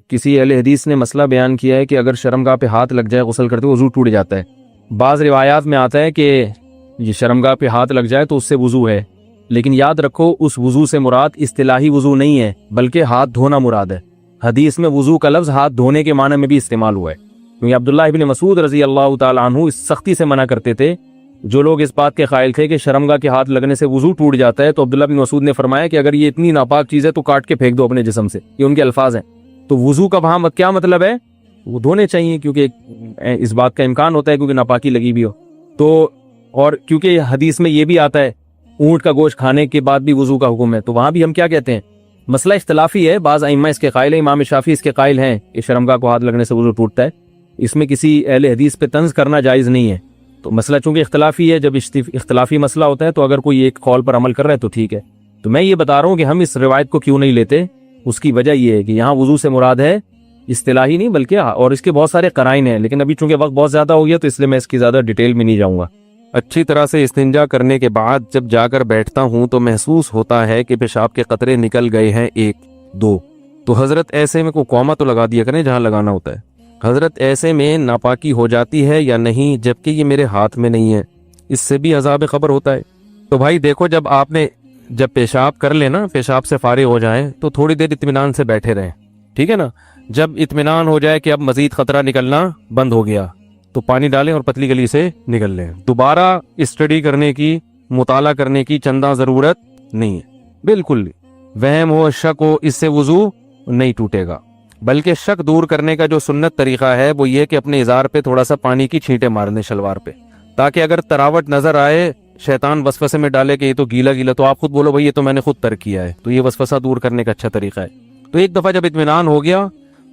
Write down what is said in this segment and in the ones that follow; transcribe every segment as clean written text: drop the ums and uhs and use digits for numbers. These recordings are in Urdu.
کسی اہل حدیث نے مسئلہ بیان کیا ہے کہ اگر شرمگاہ پہ ہاتھ لگ جائے غسل کرتے وضو ٹوٹ جاتا ہے. بعض روایات میں آتا ہے کہ یہ شرمگاہ پہ ہاتھ لگ جائے تو اس سے وضو ہے، لیکن یاد رکھو اس وضو سے مراد اصطلاحی وضو نہیں ہے بلکہ ہاتھ دھونا مراد ہے. حدیث میں وضو کا لفظ ہاتھ دھونے کے معنی میں بھی استعمال ہوا ہے، کیونکہ عبداللہ ابن مسعود رضی اللہ تعالیٰ عنہ اس سختی سے منع کرتے تھے. جو لوگ اس بات کے قائل تھے کہ شرمگاہ کے ہاتھ لگنے سے وضو ٹوٹ جاتا ہے، تو عبداللہ بن مسعود نے فرمایا کہ اگر یہ اتنی ناپاک چیز ہے تو کاٹ کے پھینک دو اپنے جسم سے. یہ ان کے الفاظ ہیں. تو وضو کا وہاں کیا مطلب ہے؟ وہ دھونے چاہیے، کیونکہ اس بات کا امکان ہوتا ہے کیونکہ ناپاکی لگی بھی ہو. تو اور کیونکہ حدیث میں یہ بھی آتا ہے اونٹ کا گوشت کھانے کے بعد بھی وضو کا حکم ہے، تو وہاں بھی ہم کیا کہتے ہیں؟ مسئلہ اختلافی ہے. بعض ائمہ اس کے قائل ہیں، امام شافعی اس کے قائل ہیں کہ شرمگاہ کو ہاتھ لگنے سے وضو ٹوٹتا ہے. اس میں کسی اہل حدیث پہ طنز کرنا جائز نہیں ہے. تو مسئلہ چونکہ اختلافی ہے، جب اختلافی مسئلہ ہوتا ہے تو اگر کوئی ایک قول پر عمل کر رہا ہے تو ٹھیک ہے. تو میں یہ بتا رہا ہوں کہ ہم اس روایت کو کیوں نہیں لیتے. اس کی وجہ یہ ہے کہ یہاں وضو سے مراد ہے اصطلاحی نہیں بلکہ، اور اس کے بہت سارے قرائن ہیں، لیکن ابھی چونکہ وقت بہت زیادہ ہو گیا تو اس لیے میں اس کی زیادہ ڈیٹیل میں نہیں جاؤں گا. اچھی طرح سے استنجا کرنے کے بعد جب جا کر بیٹھتا ہوں تو محسوس ہوتا ہے کہ پیشاب کے قطرے نکل گئے ہیں 1-2. تو حضرت ایسے میں کو قوما تو لگا دیا کریں جہاں لگانا ہوتا ہے. حضرت ایسے میں ناپاکی ہو جاتی ہے یا نہیں، جبکہ یہ میرے ہاتھ میں نہیں ہے؟ اس سے بھی عذاب قبر ہوتا ہے. تو بھائی دیکھو، جب پیشاب کر لیں نا، پیشاب سے فارغ ہو جائیں تو تھوڑی دیر اطمینان سے بیٹھے رہیں، ٹھیک ہے نا. جب اطمینان ہو جائے کہ اب مزید خطرہ نکلنا بند ہو گیا تو پانی ڈالیں اور پتلی گلی سے نکل لیں. دوبارہ اسٹڈی کرنے کی، مطالعہ کرنے کی چندہ ضرورت نہیں ہے، بالکل وہم ہو شک ہو اس سے وضو نہیں ٹوٹے گا. بلکہ شک دور کرنے کا جو سنت طریقہ ہے وہ یہ کہ اپنے ازار پہ تھوڑا سا پانی کی چھینٹیں مار دیں شلوار پہ، تاکہ اگر تراوٹ نظر آئے، شیطان وسوسے میں ڈالے کہ یہ تو گیلا گیلا، تو آپ خود بولو بھائی یہ تو میں نے خود ترک کیا ہے. تو یہ وسوسہ دور کرنے کا اچھا طریقہ ہے. تو ایک دفعہ جب اطمینان ہو گیا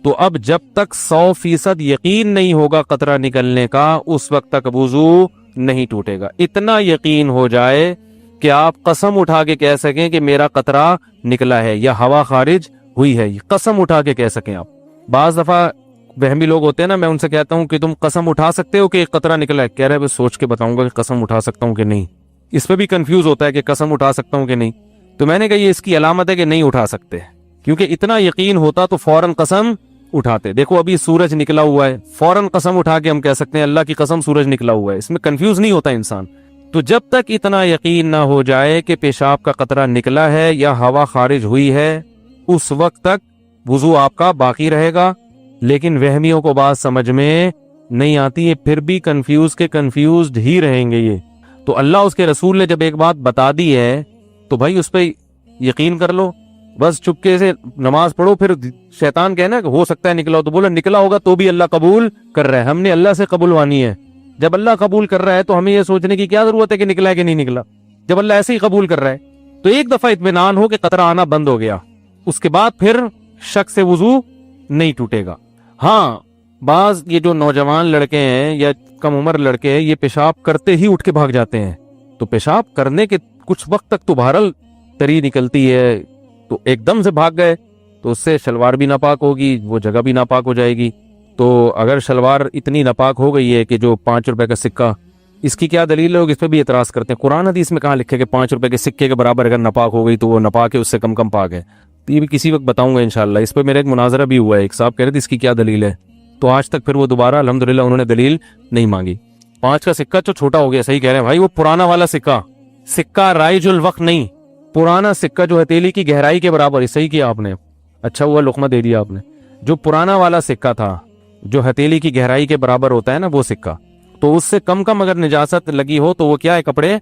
تو اب جب تک 100% یقین نہیں ہوگا قطرہ نکلنے کا، اس وقت تک وضو نہیں ٹوٹے گا. اتنا یقین ہو جائے کہ آپ قسم اٹھا کے کہہ سکیں کہ میرا قطرہ نکلا ہے یا ہوا خارج ہوئی ہے، قسم اٹھا کے کہہ سکیں آپ. بعض دفعہ وہمی لوگ ہوتے ہیں نا، میں ان سے کہتا ہوں کہ تم قسم اٹھا سکتے ہو کہ ایک قطرہ نکلا ہے؟ کہہ رہے میں سوچ کے بتاؤں گا کہ قسم اٹھا سکتا ہوں کہ نہیں. اس پہ بھی کنفیوز ہوتا ہے کہ قسم اٹھا سکتا ہوں کہ نہیں. تو میں نے کہا یہ اس کی علامت ہے کہ نہیں اٹھا سکتے، کیونکہ اتنا یقین ہوتا تو فوراً قسم اٹھاتے. دیکھو ابھی سورج نکلا ہوا ہے، فوراً قسم اٹھا کے ہم کہہ سکتے ہیں اللہ کی قسم سورج نکلا ہوا ہے. اس میں کنفیوز نہیں ہوتا انسان. تو جب تک اتنا یقین نہ ہو جائے کہ پیشاب کا قطرہ نکلا ہے یا ہوا خارج ہوئی ہے، اس وقت تک وضو آپ کا باقی رہے گا. لیکن وہمیوں کو بات سمجھ میں نہیں آتی ہے، پھر بھی کنفیوزڈ ہی رہیں گے یہ. تو اللہ اس کے رسول نے جب ایک بات بتا دی ہے تو بھائی اس پہ یقین کر لو. بس چپکے سے نماز پڑھو. پھر شیطان کہنا کہ ہو سکتا ہے نکلا ہو، تو بولا نکلا ہوگا تو بھی اللہ قبول کر رہا ہے. ہم نے اللہ سے قبول وانی ہے. جب اللہ قبول کر رہا ہے تو ہمیں یہ سوچنے کی کیا ضرورت ہے کہ نکلا ہے کہ نہیں نکلا، جب اللہ ایسے ہی قبول کر رہا ہے. تو ایک دفعہ اطمینان ہو کہ قطرہ آنا بند ہو گیا، اس کے بعد پھر شک سے وضو نہیں ٹوٹے گا. ہاں بعض یہ جو نوجوان لڑکے ہیں یا کم عمر لڑکے ہیں، یہ پیشاب کرتے ہی اٹھ کے بھاگ جاتے ہیں. تو پیشاب کرنے کے کچھ وقت تک تو بہرحال تری نکلتی ہے، تو ایک دم سے بھاگ گئے تو اس سے شلوار بھی ناپاک ہوگی، وہ جگہ بھی ناپاک ہو جائے گی. تو اگر شلوار اتنی ناپاک ہو گئی ہے کہ جو 5 روپے کا سکہ، اس کی کیا دلیل ہے؟ لوگ اس پہ بھی اعتراض کرتے ہیں. قرآن حدیث میں کہاں لکھے کہ 5 روپے کے سکے کے برابر اگر ناپاک ہو گئی تو وہ ناپاک ہے، اس سے کم پاک ہے. تو یہ بھی کسی وقت بتاؤں گا انشاءاللہ. اس پہ میرا ایک مناظرہ بھی ہوا ہے، ایک صاحب کہہ رہے تھے اس کی کیا دلیل ہے، تو آج تک پھر وہ دوبارہ الحمدللہ انہوں نے دلیل نہیں مانگی. 5 کا سکہ تو چھوٹا ہو گیا، صحیح کہہ رہے ہیں بھائی. وہ پرانا والا سکہ رائج الوقت نہیں، پرانا سکہ جو ہتھیلی کی گہرائی کے برابر ہے. صحیح کیا آپ نے، اچھا ہوا لقمہ دے دیا آپ نے. جو پرانا والا سکہ تھا جو ہتھیلی کی گہرائی کے برابر ہوتا ہے نا وہ سکہ، تو اس سے کم اگر نجاست لگی ہو تو وہ کیا ہے، کپڑے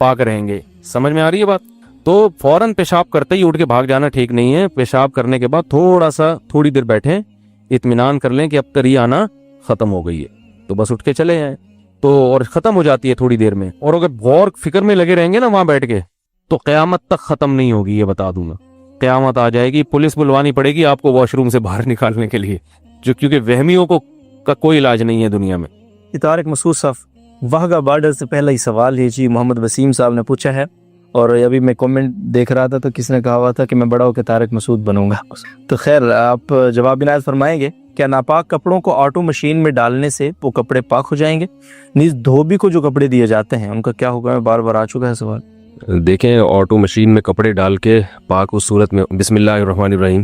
پاک رہیں گے. سمجھ میں آ رہی ہے بات؟ تو فوراً پیشاب کرتے ہی اٹھ کے بھاگ جانا ٹھیک نہیں ہے. پیشاب کرنے کے بعد تھوڑی دیر بیٹھیں، اطمینان کر لیں کہ اب تری آنا ختم ہو گئی ہے، تو بس اٹھ کے چلے جائیں. تو اور ختم ہو جاتی ہے تھوڑی دیر میں. اور اگر غور فکر میں لگے رہیں گے نا وہاں بیٹھ کے تو قیامت تک ختم نہیں ہوگی. یہ بتا دوں گا، قیامت آ جائے گی، پولیس بلوانی پڑے گی آپ کو واش روم سے باہر نکالنے کے لیے، کیونکہ وہمیوں کا کوئی علاج نہیں ہے دنیا میں. طارق مسعود صاحب، واہگہ بارڈر سے پہلا ہی سوال ہے جی، محمد وسیم صاحب نے پوچھا ہے، اور ابھی میں کامنٹ دیکھ رہا تھا تو کس نے کہا ہوا تھا کہ میں بڑا ہو کے طارق مسعود بنوں گا. تو خیر آپ جواب عنایت فرمائیں گے، کیا ناپاک کپڑوں کو آٹو مشین میں ڈالنے سے وہ کپڑے پاک ہو جائیں گے؟ نیز دھوبی کو جو کپڑے دیے جاتے ہیں ان کا کیا حکم ہے؟ بار بار آ چکا ہے سوال. دیکھیں آٹو مشین میں کپڑے ڈال کے پاک اس صورت میں، بسم اللہ الرحمن الرحیم،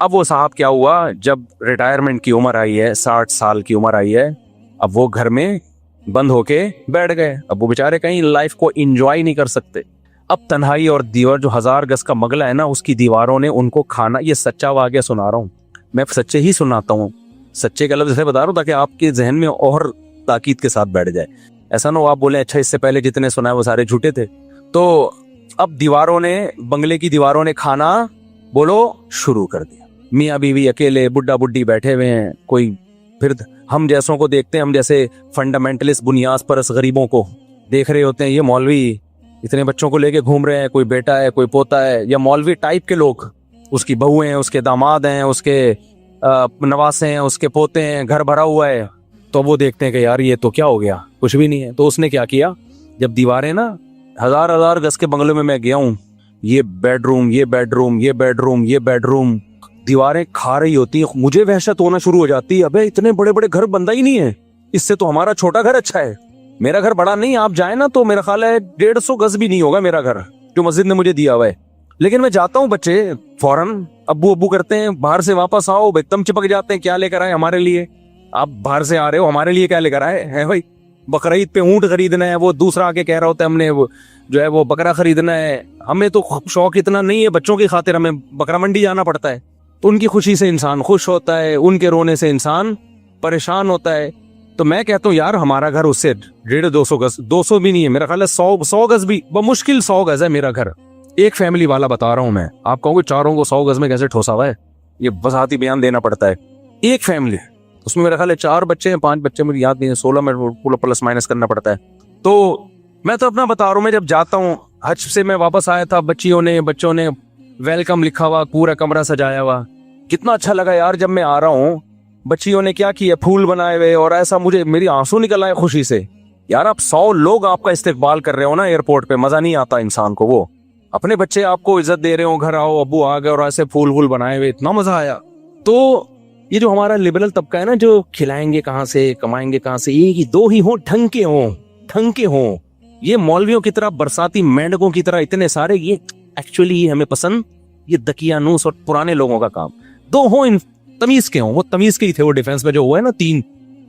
اب وہ صاحب کیا ہوا, جب ریٹائرمنٹ کی عمر آئی ہے, 60 سال کی عمر آئی ہے, اب وہ گھر میں بند ہو کے بیٹھ گئے. اب وہ بیچارے کہیں لائف کو انجوائے نہیں کر سکتے. اب تنہائی اور دیوار, جو 1000 گز کا مغلا ہے نا, اس کی دیواروں نے ان کو کھانا, یہ سچا واقعہ سنا رہا ہوں میں, سچے ہی سناتا ہوں, سچے کا لفظ سے بتا رہا ہوں تاکہ آپ کے ذہن میں اور تاکید کے ساتھ بیٹھ جائے. ایسا نہ ہو آپ بولیں اچھا اس سے پہلے جتنے سنا ہے وہ سارے جھوٹے تھے. تو اب دیواروں نے, بنگلے کی دیواروں نے کھانا بولو شروع کر دیا. میاں بیوی اکیلے, بڈھا بڈھی بیٹھے ہوئے ہیں, کوئی پھر ہم جیسوں کو دیکھتے ہیں, ہم جیسے فنڈامنٹلسٹ بنیاد پرست غریبوں کو دیکھ رہے ہوتے ہیں, یہ مولوی اتنے بچوں کو لے کے گھوم رہے ہیں, کوئی بیٹا ہے کوئی پوتا ہے, یا مولوی ٹائپ کے لوگ, اس کی بہو ہیں, اس کے داماد ہیں, اس کے نواسے ہیں, اس کے پوتے ہیں, گھر بھرا ہوا ہے. تو وہ دیکھتے ہیں کہ یار یہ تو کیا ہو گیا, کچھ بھی نہیں ہے. تو اس نے کیا کیا, جب دیواریں نا 1000 گز کے بنگلے میں گیا ہوں, یہ بیڈ روم, یہ بیڈ روم, یہ بیڈ روم, یہ بیڈ روم, دیواریں کھا رہی ہوتی ہیں. مجھے وحشت ہونا شروع ہو جاتی ہے, ابے اتنے بڑے بڑے گھر بندہ ہی نہیں ہے, اس سے تو ہمارا چھوٹا گھر اچھا ہے. میرا گھر بڑا نہیں, آپ جائیں نا تو میرا خیال ہے 150 گز بھی نہیں ہوگا میرا گھر جو مسجد نے مجھے دیا ہوا ہے. لیکن میں جاتا ہوں, بچے فوراً ابو ابو کرتے ہیں, باہر سے واپس آؤ ایک دم چپک جاتے ہیں, کیا لے کر آئے ہمارے لیے, آپ باہر سے آ رہے ہو ہمارے لیے کیا لے کر آئے ہیں بھائی. بقرعید پہ اونٹ خریدنا ہے, وہ دوسرا آ کے کہہ رہا ہوتا ہے ہم نے وہ جو ہے وہ بکرا خریدنا ہے. ہمیں تو شوق اتنا نہیں ہے, بچوں کی خاطر ہمیں بکرا منڈی جانا پڑتا ہے. تو ان کی خوشی سے انسان خوش ہوتا ہے, ان کے رونے سے انسان پریشان ہوتا ہے. تو میں کہتا ہوں یار ہمارا گھر اس سے 150-200 گز, 200 بھی نہیں ہے میرا خیال ہے, 100 گز بھی بمشکل 100 گز ہے میرا گھر. ایک فیملی والا بتا رہا ہوں میں, آپ کہو گے چاروں کو 100 گز میں کیسے ٹھوسا ہوا ہے, یہ وضاحتی بیان دینا پڑتا ہے. ایک فیملی, اس میں میرا خیال ہے 4 بچے ہیں, 5 بچے مجھے یاد نہیں ہے, 16 میں پلس مائنس کرنا پڑتا ہے. تو میں تو اپنا بتا رہا ہوں, میں جب جاتا ہوں حج سے میں واپس آیا تھا, بچوں نے ویلکم لکھا ہوا, پورا کمرہ سجایا ہوا, کتنا اچھا لگا یار. جب میں آ رہا ہوں بچیوں نے کیا کیا, پھول بنائے ہوئے, اور ایسا مجھے میری آنسو نکل آئے خوشی سے. یار آپ 100 لوگ آپ کا استقبال کر رہے ہو نا ایئرپورٹ پہ, مزہ نہیں آتا انسان کو. وہ اپنے بچے آپ کو عزت دے رہے ہو, گھر آؤ ابو آ گئے, اور ایسے پھول بنائے ہوئے, اتنا مزہ آیا. تو یہ جو ہمارا لبرل طبقہ ہے نا, جو کھلائیں گے کہاں سے, کمائیں گے کہاں سے, یہ 2 ہی ہوں, ڈھنگ کے ہوں. یہ مولویوں کی طرح, برساتی مینڈکوں کی طرح اتنے سارے, یہ ایکچولی یہ ہمیں پسند, یہ دقیانوس اور پرانے لوگوں کا کام. 2 ہوں تمیز کے ہوں, وہ تمیز کے ہی تھے. وہ ڈیفنس میں جو ہوا ہے نا 3,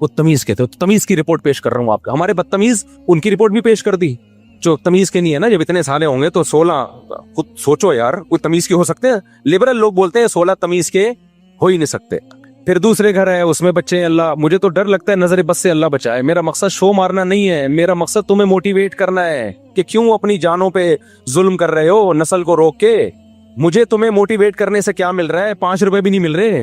وہ تمیز کے تھے. تمیز کی رپورٹ پیش کر رہا ہوں آپ کا. ہمارے بدتمیز ان کی رپورٹ بھی پیش کر دی جو تمیز کے نہیں ہے نا. جب اتنے سالے ہوں گے تو 16, خود سوچو یار, کوئی تمیز کے ہو سکتے ہیں؟ لبرل لوگ بولتے ہیں 16 تمیز کے ہو ہی نہیں سکتے. پھر دوسرے گھر ہے, اس میں بچے ہیں. اللہ, مجھے تو ڈر لگتا ہے نظر بس سے اللہ بچائے. میرا مقصد شو مارنا نہیں ہے, میرا مقصد تمہیں موٹیویٹ کرنا ہے کہ کیوں اپنی جانوں پہ ظلم کر رہے ہو نسل کو روک کے. مجھے تمہیں موٹیویٹ کرنے سے کیا مل رہا ہے, 5 روپے بھی نہیں مل رہے.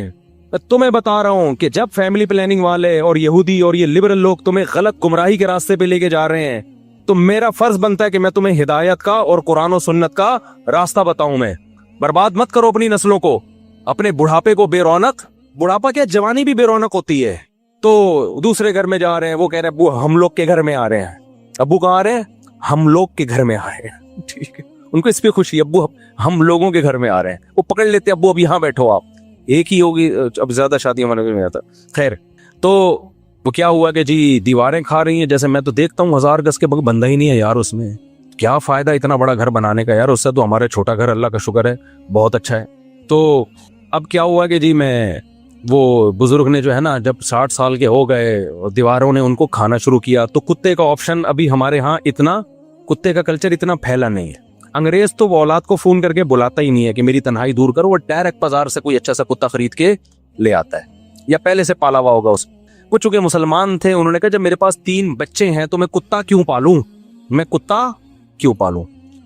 میں تمہیں بتا رہا ہوں کہ جب فیملی پلاننگ والے اور یہودی اور یہ لبرل لوگ تمہیں غلط گمراہی کے راستے پہ لے کے جا رہے ہیں, تو میرا فرض بنتا ہے کہ میں تمہیں ہدایت کا اور قرآن و سنت کا راستہ بتاؤں. میں برباد مت کرو اپنی نسلوں کو, اپنے بڑھاپے کو بے رونق. بڑھاپا کیا, جوانی بھی بے رونق ہوتی ہے. تو دوسرے گھر میں جا رہے ہیں, وہ کہہ رہے ہیں ابو ہم لوگ کے گھر میں آ رہے ہیں. ابو کہاں آ رہے ہیں؟ ہم لوگ کے گھر میں آ رہے ہیں. ٹھیک ہے, ان کو اس پہ خوشی, ابو ہم لوگوں کے گھر میں آ رہے ہیں. وہ پکڑ لیتے ابو اب یہاں بیٹھو, آپ ایک ہی ہوگی, اب زیادہ شادی ہمارے میں آتا. خیر, تو وہ کیا ہوا کہ جی دیواریں کھا رہی ہیں. جیسے میں تو دیکھتا ہوں 1000 گز کے بندہ ہی نہیں ہے یار, اس میں کیا فائدہ اتنا بڑا گھر بنانے کا یار, اس سے تو ہمارے چھوٹا گھر اللہ کا شکر ہے بہت اچھا ہے. تو اب کیا ہوا کہ جی میں, وہ بزرگ نے جو ہے نا, جب 60 سال کے ہو گئے اور دیواروں نے ان کو کھانا شروع کیا, تو کتے کا آپشن ابھی ہمارے ہاں اتنا, کتے کا کلچر اتنا پھیلا نہیں ہے. انگریز تو وہ اولاد کو فون کر کے بلاتا ہی نہیں ہے کہ میری تنہائی دور کرو, وہ ڈائریکٹ بازار سے کوئی اچھا سا کتا خرید کے لے آتا ہے, یا پہلے سے پالا ہوا ہوگا اس. وہ چونکہ مسلمان تھے, انہوں نے کہا جب میرے پاس 3 بچے ہیں تو میں کتا کیوں پالوں.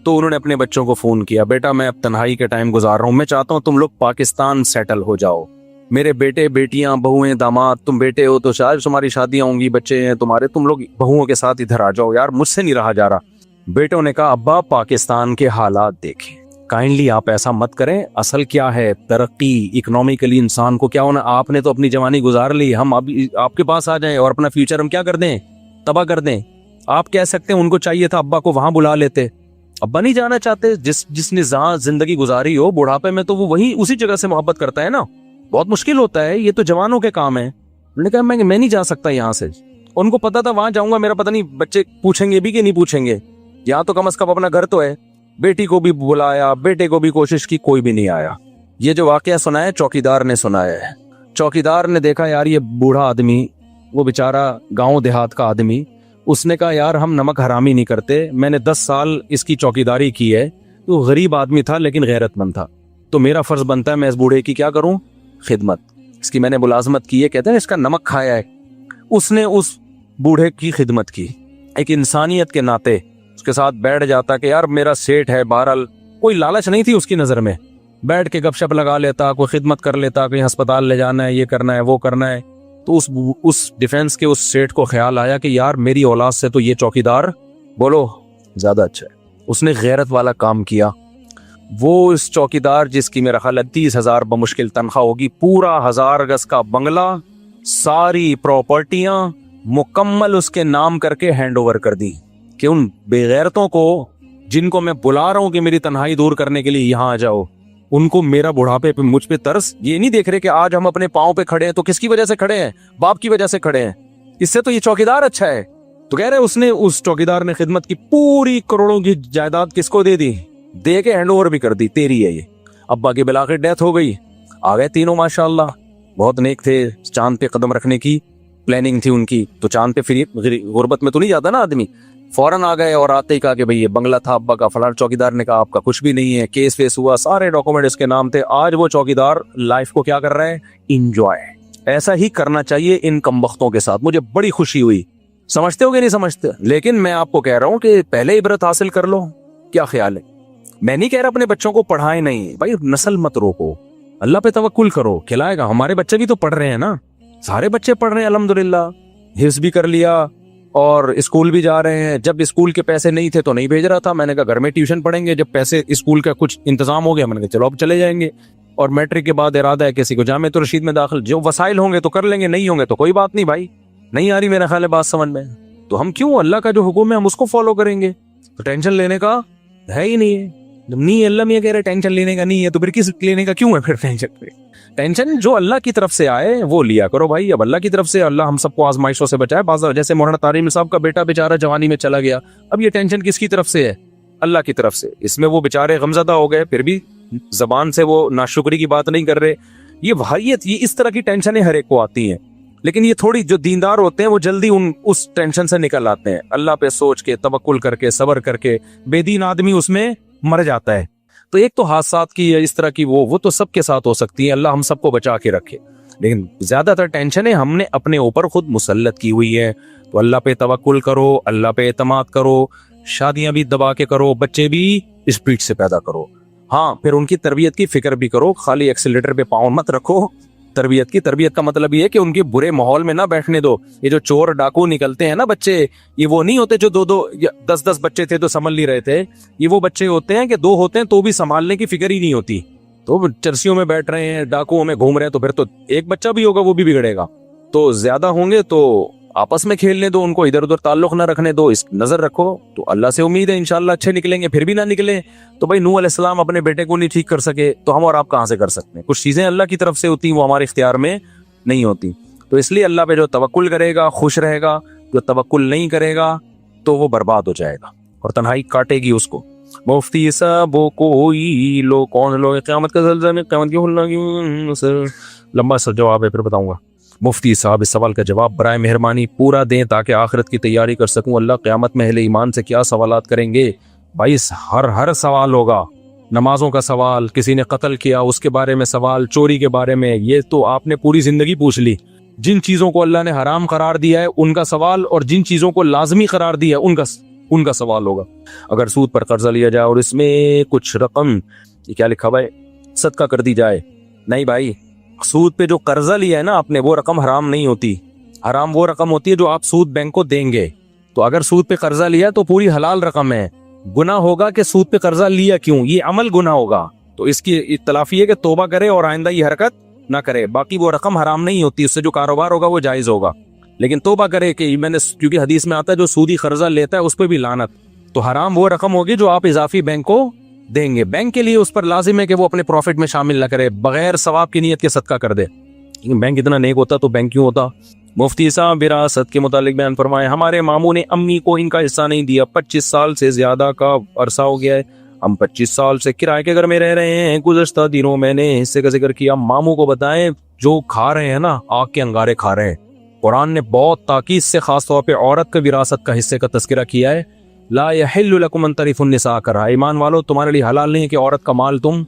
تو انہوں نے اپنے بچوں کو فون کیا, بیٹا میں اب تنہائی کے ٹائم گزار رہا ہوں, میں چاہتا ہوں تم لوگ پاکستان سیٹل ہو جاؤ. میرے بیٹے بیٹیاں بہویں داماد, تم بیٹے ہو تو شاید تمہاری شادیاں ہوں گی, بچے ہیں تمہارے, تم لوگ بہوؤں کے ساتھ ادھر آ جاؤ. یار مجھ سے نہیں رہا جا رہا. بیٹوں نے کہا ابا پاکستان کے حالات دیکھیں, کائنڈلی آپ ایسا مت کریں. اصل کیا ہے, ترقی اکنومیکلی انسان کو کیا ہونا. آپ نے تو اپنی جوانی گزار لی, ہم اب آپ کے پاس آ جائیں اور اپنا فیوچر ہم کیا کر دیں, تباہ کر دیں. آپ کہہ سکتے ہیں ان کو چاہیے تھا ابا کو وہاں بلا لیتے, ابا نہیں جانا چاہتے. جس نے زندگی گزاری ہو بڑھاپے میں, تو وہ وہی اسی جگہ سے محبت کرتا ہے نا. بہت مشکل ہوتا ہے, یہ تو جوانوں کے کام ہے. انہوں نے کہا میں نہیں جا سکتا یہاں سے. ان کو پتا تھا وہاں جاؤں گا میرا پتہ نہیں بچے پوچھیں گے بھی کہ نہیں پوچھیں گے. یہاں تو کم از کم اپنا گھر تو ہے. بیٹی کو بھی بلایا, بیٹے کو بھی کوشش کی, کوئی بھی نہیں آیا. یہ جو واقعہ سنا ہے چوکیدار نے سنایا ہے. چوکیدار نے دیکھا یار یہ بوڑھا آدمی, وہ بیچارہ گاؤں دیہات کا آدمی, اس نے کہا یار ہم نمک حرامی نہیں کرتے, میں نے 10 سال اس کی چوکیداری کی ہے. تو غریب آدمی تھا لیکن غیرت مند تھا, تو میرا فرض بنتا ہے میں اس بوڑھے کی کیا کروں, خدمت. اس کی میں نے ملازمت کی ہے, کہتے ہیں اس کا نمک کھایا ہے. اس نے اس بوڑھے کی خدمت کی, ایک انسانیت کے ناطے اس کے ساتھ بیٹھ جاتا کہ یار میرا سیٹ ہے, بہرحال کوئی لالچ نہیں تھی اس کی نظر میں, بیٹھ کے گپ شپ لگا لیتا, کوئی خدمت کر لیتا, کہیں ہسپتال لے جانا ہے, یہ کرنا ہے, وہ کرنا ہے. تو اس ڈیفینس کے اس سیٹ کو خیال آیا کہ یار میری اولاد سے تو یہ چوکیدار بولو زیادہ اچھا ہے. اس نے غیرت والا کام کیا. وہ اس چوکیدار جس کی میرا خیال 30,000 بمشکل تنخواہ ہوگی, پورا 1000 گز کا بنگلہ, ساری پراپرٹیاں مکمل اس کے نام کر کے ہینڈ اوور کر دی کہ ان بے غیرتوں کو جن کو میں بلا رہا ہوں کہ میری تنہائی دور کرنے کے لیے یہاں آ جاؤ, ان کو میرا بڑھاپے پہ مجھ پہ ترس. یہ نہیں دیکھ رہے کہ آج ہم اپنے پاؤں پہ کھڑے ہیں تو کس کی وجہ سے کھڑے ہیں, باپ کی وجہ سے کھڑے ہیں, اس سے تو یہ چوکیدار اچھا ہے. تو کہہ رہے اس نے, اس چوکیدار نے خدمت کی, پوری کروڑوں کی جائیداد کس کو دے دی, دے کے ہینڈ اوور بھی کر دی, تیری ہے یہ. ابا کی بلاخر ڈیتھ ہو گئی, آ گئے تینوں ماشاءاللہ, بہت نیک تھے, چاند پہ قدم رکھنے کی پلاننگ تھی ان کی. تو چاند پہ پھر غربت میں تو نہیں جاتا نا آدمی, فوراً آ گئے اور آتے ہی کہا کہ بھئی یہ بنگلہ تھا ابا کا. فلاں چوکیدار نے کہا آپ کا کچھ بھی نہیں ہے, کیس ویس ہوا, سارے ڈاکومنٹ اس کے نام تھے. آج وہ چوکیدار لائف کو کیا کر رہے ہیں, انجوائے. ایسا ہی کرنا چاہیے ان کمبختوں کے ساتھ. مجھے بڑی خوشی ہوئی, سمجھتے ہو کہ نہیں سمجھتے, لیکن میں آپ کو کہہ رہا ہوں کہ پہلے عبرت حاصل کر لو. کیا خیال ہے؟ میں نہیں کہہ رہا اپنے بچوں کو پڑھائیں نہیں بھائی, نسل مت روکو, اللہ پہ توکل کرو, کھلائے گا. ہمارے بچے بھی تو پڑھ رہے ہیں نا, سارے بچے پڑھ رہے ہیں الحمدللہ, حفظ بھی کر لیا اور اسکول بھی جا رہے ہیں. جب اسکول کے پیسے نہیں تھے تو نہیں بھیج رہا تھا, میں نے کہا گھر میں ٹیوشن پڑھیں گے. جب پیسے اسکول کا کچھ انتظام ہو گیا میں نے کہا چلو اب چلے جائیں گے. اور میٹرک کے بعد ارادہ ہے کسی کو جامعہ الرشید میں داخل, جو وسائل ہوں گے تو کر لیں گے, نہیں ہوں گے تو کوئی بات نہیں بھائی. نہیں آ رہی میرا خیال ہے بات سمجھ میں, تو ہم کیوں, اللہ کا جو حکم ہے ہم اس کو فالو کریں گے. تو ٹینشن لینے کا ہے ہی نہیں ہے. جب نہیں اللہ میاں کہہ رہے ٹینشن لینے کا نہیں ہے تو پھر کس لینے کا کیوں ہے پھر ٹینشن. ٹینشن جو اللہ کی طرف سے آئے وہ لیا کرو بھائی. اب اللہ کی طرف سے, اللہ ہم سب کو آزمائشوں سے بچائے. بازار جیسے مولانا طارق صاحب کا بیٹا بیچارہ جوانی میں چلا گیا, اب یہ ٹینشن کس کی طرف سے ہے, اللہ کی طرف سے. اس میں وہ بیچارے غمزدہ ہو گئے, پھر بھی زبان سے وہ ناشکری کی بات نہیں کر رہے. یہ بھائیت, یہ اس طرح کی ٹینشنیں ہر ایک کو آتی ہیں, لیکن یہ تھوڑی جو دیندار ہوتے ہیں وہ جلدی اس ٹینشن سے نکل آتے ہیں. اللہ پہ سوچ کے, توکل کر کے, صبر کر کے. بے دین آدمی اس میں مر جاتا ہے. تو ایک تو حادثات کی اس طرح کی وہ تو سب کے ساتھ ہو سکتی ہیں, اللہ ہم سب کو بچا کے رکھے. لیکن زیادہ تر ٹینشنیں ہم نے اپنے اوپر خود مسلط کی ہوئی ہے. تو اللہ پہ توکل کرو, اللہ پہ اعتماد کرو, شادیاں بھی دبا کے کرو, بچے بھی اسپیڈ سے پیدا کرو. ہاں پھر ان کی تربیت کی فکر بھی کرو, خالی ایکسیلیٹر پہ پاؤں مت رکھو. تربیت کا مطلب یہ ہے کہ ان کے برے ماحول میں نہ بیٹھنے دو. یہ جو چور ڈاکو نکلتے ہیں نا بچے, یہ وہ نہیں ہوتے جو 2 یا 10 بچے تھے تو سنبھل نہیں رہے تھے. یہ وہ بچے ہوتے ہیں کہ 2 ہوتے ہیں تو بھی سنبھالنے کی فکر ہی نہیں ہوتی. تو چرسیوں میں بیٹھ رہے ہیں, ڈاکوؤں میں گھوم رہے ہیں, تو پھر تو ایک بچہ بھی ہوگا وہ بھی بگڑے گا. تو زیادہ ہوں گے تو آپس میں کھیلنے دو, ان کو ادھر ادھر تعلق نہ رکھنے دو, اس نظر رکھو. تو اللہ سے امید ہے انشاءاللہ اچھے نکلیں گے. پھر بھی نہ نکلیں تو بھائی نوح علیہ السلام اپنے بیٹے کو نہیں ٹھیک کر سکے تو ہم اور آپ کہاں سے کر سکتے ہیں. کچھ چیزیں اللہ کی طرف سے ہوتی ہیں, وہ ہمارے اختیار میں نہیں ہوتی. تو اس لیے اللہ پہ جو توکل کرے گا خوش رہے گا, جو توکل نہیں کرے گا تو وہ برباد ہو جائے گا اور تنہائی کاٹے گی اس کو. مفتی صاحب کوئی لو کون لو, قیامت کا زلزلہ میں قیامت کی لمبا سا جواب ہے پھر بتاؤں گا. مفتی صاحب اس سوال کا جواب برائے مہربانی پورا دیں تاکہ آخرت کی تیاری کر سکوں. اللہ قیامت میں اہل ایمان سے کیا سوالات کریں گے بھائی؟ ہر سوال ہوگا. نمازوں کا سوال, کسی نے قتل کیا اس کے بارے میں سوال, چوری کے بارے میں. یہ تو آپ نے پوری زندگی پوچھ لی. جن چیزوں کو اللہ نے حرام قرار دیا ہے ان کا سوال, اور جن چیزوں کو لازمی قرار دیا ہے ان کا سوال ہوگا. اگر سود پر قرضہ لیا جائے اور اس میں کچھ رقم, یہ کیا لکھا ہوا ہے, صدقہ کر دی جائے. نہیں بھائی, سود پہ جو قرضہ لیا ہے نا آپ نے, وہ رقم حرام نہیں ہوتی. حرام وہ رقم ہوتی ہے جو آپ سود بینک کو دیں گے. تو اگر سود پہ قرضہ لیا تو پوری حلال رقم ہے. گناہ ہوگا کہ سود پہ قرضہ لیا کیوں, یہ عمل گناہ ہوگا. تو اس کی اطلاف یہ ہے کہ توبہ کرے اور آئندہ یہ حرکت نہ کرے. باقی وہ رقم حرام نہیں ہوتی, اس سے جو کاروبار ہوگا وہ جائز ہوگا. لیکن توبہ کرے کہ میں نے, کیونکہ حدیث میں آتا ہے جو سودی قرضہ لیتا ہے اس پہ بھی لعنت. تو حرام وہ رقم ہوگی جو آپ اضافی بینک کو دیں گے. بینک کے لیے اس پر لازم ہے کہ وہ اپنے پروفٹ میں شامل نہ کرے, بغیر ثواب کی نیت کے صدقہ کر دے. بینک اتنا نیک ہوتا تو بینک کیوں ہوتا. مفتی صاحب وراثت کے متعلق بیان فرمائے. ہمارے ماموں نے امی کو ان کا حصہ نہیں دیا, 25 سال سے زیادہ کا عرصہ ہو گیا ہے. ہم 25 سال سے کرائے کے گھر میں رہ رہے ہیں. گزشتہ دنوں میں نے حصے کا ذکر کیا. ماموں کو بتائیں جو کھا رہے ہیں نا آگ کے انگارے کھا رہے ہیں. قرآن نے بہت تاکید سے خاص طور پہ عورت کے وراثت کا حصے کا تذکرہ کیا ہے. لا یحل لکم ان ترثوا النساء کرا. ایمان والو تمہارے لیے حلال نہیں ہے کہ عورت کا مال تم